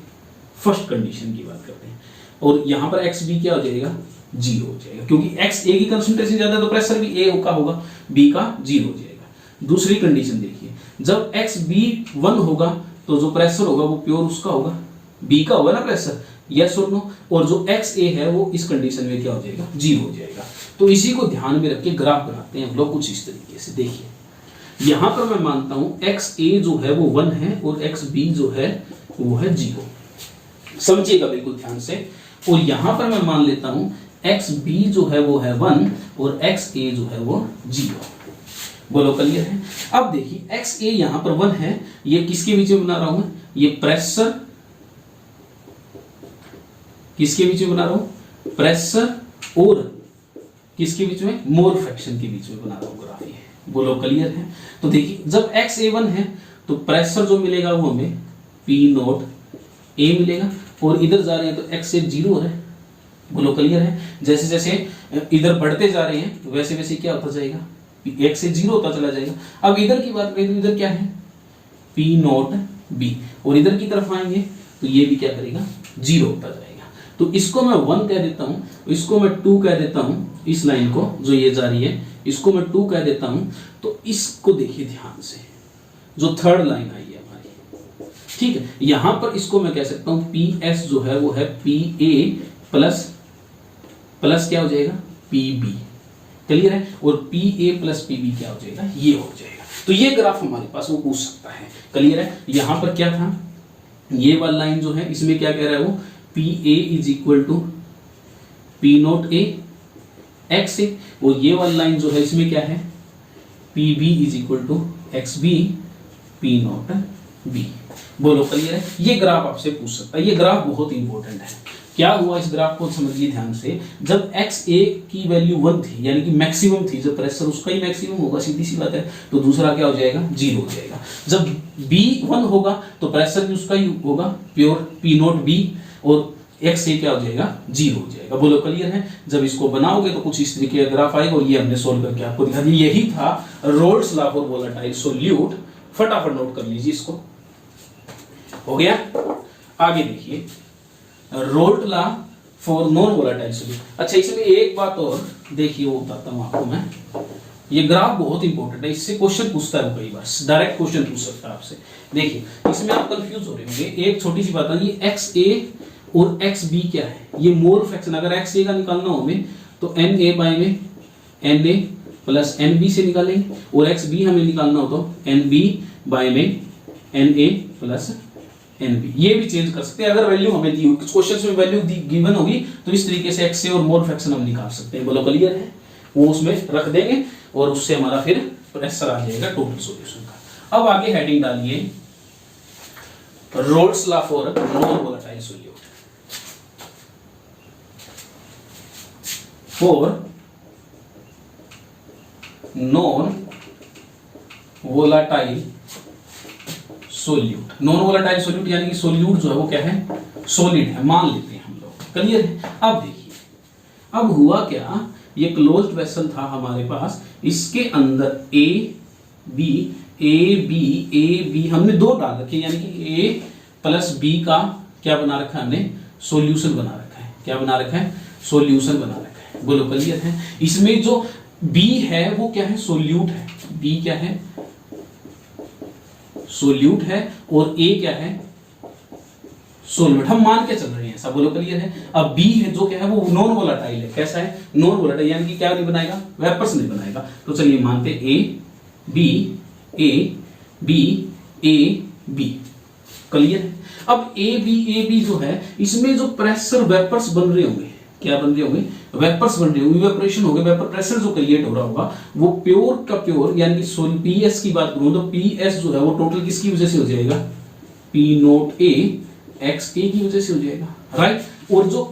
फर्स्ट कंडीशन की बात करते हैं, और यहां पर एक्स बी क्या हो जाएगा, 0 हो जाएगा, क्योंकि एक्स ए की कंसंट्रेशन ज्यादा है तो प्रेशर भी ए का होगा, बी का 0 हो जाएगा। दूसरी कंडीशन देखिए, जब एक्स बी 1 होगा तो जो प्रेशर होगा वो प्योर उसका होगा, बी का होगा ना प्रेशर, यस और नो, और जो एक्स ए है वो इस कंडीशन में क्या हो जाएगा, 0 हो जाएगा। तो इसी को ध्यान में रख के ग्राफ बनाते हैं हम लोग कुछ इस तरीके से। देखिए यहां पर मैं मानता हूं एक्स ए जो है वो 1 है और एक्स बी जो है वो है 0, समझिएगा बिल्कुल ध्यान से। और यहां पर मैं मान लेता हूं एक्स बी जो है वो है 1 और एक्स ए जो है वो 0। बोलो क्लियर है। अब देखिए एक्स ए यहां पर 1 है, ये किसके बीच में बना रहा हूं मैं, ये प्रेशर किसके बीच में बना रहा हूं, प्रेशर और किसके बीच में, मोल फ्रैक्शन के बीच में बना रहा हूं ग्राफ ये। बोलो क्लियर है। तो देखिए जब एक्स ए 1 है तो प्रेशर जो मिलेगा वो हमें पी नोट ए मिलेगा, और इधर जा रहे हैं तो एक्स ए 0 है। बोलो क्लियर है। जैसे जैसे इधर बढ़ते जा रहे हैं वैसे वैसे क्या होता जाएगा, एक्स से 0 होता चला जाएगा। अब इधर की बात करें तो इधर क्या है, पी नोट बी, और इधर की तरफ आएंगे तो ये भी क्या करेगा, 0 होता जाएगा। तो इसको मैं 1 कह देता हूं, इसको मैं 2 कह देता हूं, इस लाइन को जो ये जा रही है इसको मैं 2 कह देता हूं। तो इसको देखिए ध्यान से, जो थर्ड लाइन आई है हमारी, ठीक है, यहां पर इसको मैं कह सकता हूं पी एस जो है वो है पी ए प्लस प्लस क्या हो जाएगा, पी बी। क्लियर है। और P A plus P B क्या हो जाएगा, ये हो जाएगा। तो ये ग्राफ हमारे पास वो पूछ सकता है। क्लियर है। यहां पर क्या था, ये वाला लाइन जो है इसमें क्या कह रहा है वो, P A is equal to P naught A X A, और ये वाला लाइन जो है इसमें क्या है, P B is equal to X B P naught B. बोलो क्लियर है। ये ग्राफ आपसे पूछ सकता है, ये ग्राफ बहुत इंपॉर्टेंट है। क्या हुआ, इस ग्राफ को समझिए ध्यान से। जब एक्स ए की वैल्यू 1 थी यानी कि मैक्सिमम थी, जब प्रेशर उसका ही मैक्सिमम होगा, सीधी सी बात है, तो दूसरा क्या हो जाएगा, 0 हो जाएगा। जब बी 1 होगा तो प्रेशर भी उसका ही होगा, प्योर पी नोट बी, और एक्स ए क्या हो जाएगा, 0 हो जाएगा। बोलो क्लियर है। जब इसको बनाओगे तो कुछ इस तरीके का ग्राफ आएगा, और ये हमने सोल्व करके आपको दिखा दिया। यही था Raoult's law for volatile solute. फटाफट नोट कर लीजिए इसको। हो गया। आगे देखिए, Raoult law for non volatile solute. अच्छा, इसमें एक बात और देखिए, वो बताता हूं आपको मैं। ये ग्राफ बहुत इंपॉर्टेंट है, इससे क्वेश्चन पूछता है कई बार, डायरेक्ट क्वेश्चन पूछ सकता है आपसे। देखिए इसमें आप कंफ्यूज हो रहे होंगे। एक छोटी सी बात है, ये एक्स ए और एक्स बी क्या है, ये मोल फ्रैक्शन। अगर एक्स ए का निकालना हो हमें तो एन ए बाय में N A plus N B से निकालेंगे, और एक्स बी हमें निकालना हो तो एन बी बाय में N A plus N B. ये भी चेंज कर सकते हैं अगर वैल्यू हमें दी होगी, क्वेश्चन में वैल्यू गिवन होगी तो इस तरीके से एक्स ए और मोल फ्रैक्शन हम निकाल सकते हैं। बोलो क्लियर है। वो उसमें रख देंगे और उससे हमारा फिर प्रेशर आ जाएगा टोटल सॉल्यूशन का। अब आगे हेडिंग डालिए, roles law for non volatile solute. For non volatile solute. Non volatile solute यानी कि सोल्यूट जो है वो क्या है, सॉलिड है, मान लेते हैं हम लोग। क्लियर है। अब देखिए, अब हुआ क्या, ये क्लोज्ड वेसल था हमारे पास, इसके अंदर ए बी हमने 2 डाल रखे, यानी कि ए प्लस बी का क्या बना रखा है हमने, सॉल्यूशन बना रखा है। क्या बना रखा है, सॉल्यूशन बना रखा है। बोलो क्लियर है। इसमें जो बी है वो क्या है, सोल्यूट है। बी क्या है, सोल्यूट है, और ए क्या है, सोलवेंट। हम मान के चल रहे हैं ऐसा। बोलो क्लियर है। अब बी है जो क्या है, वो नॉन वोलेटाइल है। कैसा है, नॉन वोलेटाइल, यानी कि क्या नहीं बनाएगा, वेपर्स नहीं बनाएगा। तो चलिए मानते A B A B A B. Clear है। अब ए बी जो है, इसमें जो प्रेशर वेपर्स बन रहे होंगे, क्या बन रहे होंगे, वेपर्स बन रहे होंगे, इवेपोरेशन हो गया, वेपर प्रेशर जो क्रिएट हो रहा होगा वो प्योर का प्योर, यानी कि पीएस की बात करूं तो पीएस जो है वो टोटल किसकी वजह से हो जाएगा, पी नोट ए एक्स ए की वजह से हो जाएगा, राइट। और जो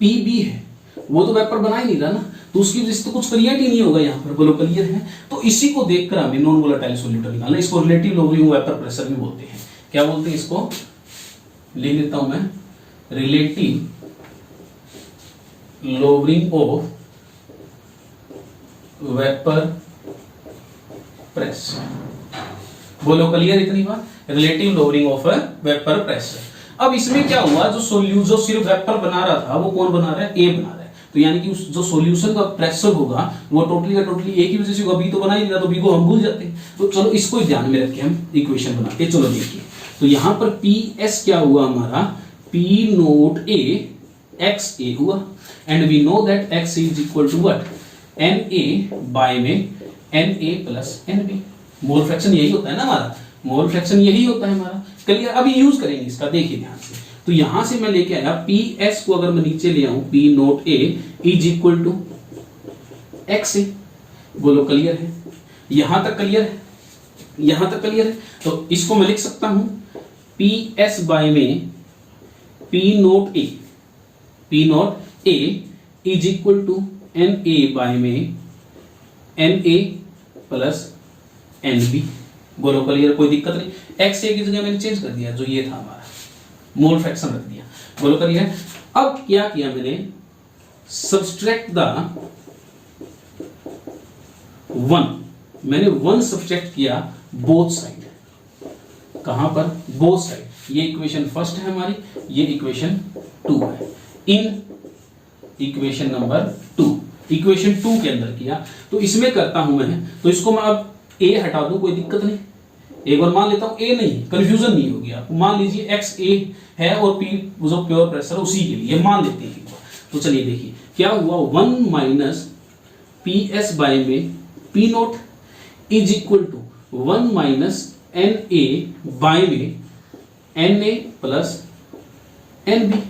पीबी है वो तो वेपर बना ही नहीं रहा ना, तो उसकी वजह से तो कुछ क्रिएट ही नहीं होगा यहाँ पर, बोलो क्लियर है। तो इसी को देखकर हमें नॉन वोलेटाइल सॉल्यूट निकालना, इसको रिलेटिव लोवरिंग वेपर प्रेशर भी बोलते हैं। क्या बोलते हैं इसको, लिख लेता हूं मैं, relative lowering of vapor pressure, बोलो क्लियर इतनी बात, relative lowering of vapour pressure. अब इसमें क्या हुआ, जो सिर्फ वेपर बना रहा था वो कौन बना रहा है, ए बना रहा है, तो यानी कि उस जो सॉल्यूशन का प्रेशर होगा वो टोटली का टोटली ए की वजह से होगा, बी तो बना ही नहीं रहा, तो बी को हम भूल जाते हैं। तो चलो इसको ध्यान में रख के हम इक्वेशन बनाते हैं। चलो देखिए, तो यहां पर पी एस क्या हुआ हमारा, पी नोट ए एक्स ए हुआ, and we know that x is equal to what, na by में na plus nb, mole fraction यही होता है ना हमारा, मोल फ्रैक्शन यही होता है हमारा, क्लियर। अभी यूज करेंगे इसका, देखिए ध्यान से। तो यहां से मैं लेके आया पी एस को, अगर मैं नीचे ले आऊं P naught A is equal to X A, बोलो क्लियर है, यहां तक क्लियर है, यहां तक क्लियर है। तो इसको मैं लिख सकता हूं पी एस बाय में P naught A is equal to N A by में N A plus N B, बोलो क्लियर, कोई दिक्कत नहीं। एक्स ए की जगह मैंने चेंज कर दिया, जो ये था हमारा मोल फ्रैक्शन रख दिया, बोलो क्लियर। अब क्या किया मैंने, सब्सट्रैक्ट द वन, मैंने वन सब्सट्रैक्ट किया बोथ साइड, कहां पर, बोथ साइड। ये इक्वेशन फर्स्ट है हमारी, ये इक्वेशन 2 है, इन इक्वेशन नंबर 2, इक्वेशन 2 के अंदर किया। तो इसमें करता हूं मैं, तो इसको मैं अब ए हटा दूं, कोई दिक्कत नहीं, एक बार मान लेता हूं ए नहीं, कंफ्यूजन नहीं होगी आपको, मान लीजिए एक्स ए है और पी जो प्योर प्रेशर उसी के लिए मान लेते हैं। तो चलिए देखिए क्या हुआ, 1 माइनस पी एस बाय में P naught is equal to 1 minus N A by में N A plus N B.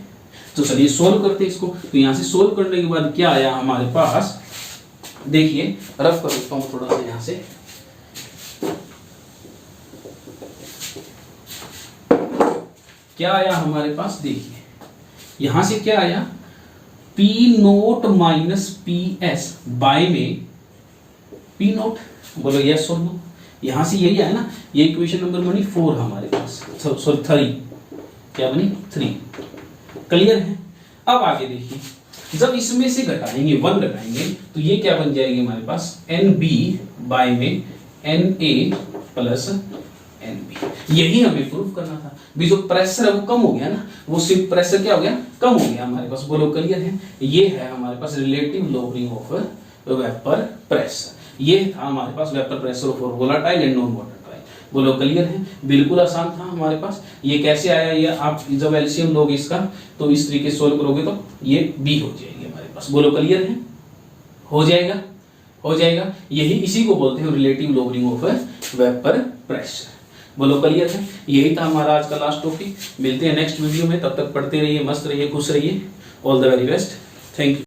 तो चलिए सोल्व करते हैं इसको। तो यहां से सोल्व करने के बाद क्या आया हमारे पास, देखिए रफ कर देता हूं थोड़ा सा यहां से, क्या आया हमारे पास, देखिए यहां से क्या आया, P naught minus P S by में पी नोट, बोलो यस और नो, यहां से यही आया ना, ये इक्वेशन नंबर बनी 4 हमारे पास, सॉरी 3, क्या बनी 3, क्लियर है। अब आगे देखिए, जब इसमें से घटाएंगे 1 घटाएंगे तो ये क्या बन जाएगी हमारे पास, एन बी बाय में N A plus N B. यही हमें प्रूव करना था, भी जो प्रेशर है वो कम हो गया ना, वो सिर्फ प्रेशर क्या हो गया, कम हो गया हमारे पास, बोलो क्लियर है। ये है हमारे पास relative lowering of vapour pressure, ये था हमारे पास vapour pressure for volatile and non volatile, बोलो क्लियर है। बिल्कुल आसान था हमारे पास। ये कैसे आया, ये आप जब एलसीएम लोगे इसका तो इस तरीके से सोल्व करोगे तो ये बी हो जाएगी हमारे पास, बोलो क्लियर है, हो जाएगा, हो जाएगा। यही इसी को बोलते हैं relative lowering of vapour pressure, बोलो क्लियर है। यही था हमारा आज का लास्ट टॉपिक। मिलते हैं नेक्स्ट वीडियो में, तब तक पढ़ते रहिए, मस्त रहिए, खुश रहिए। All the very best, thank you.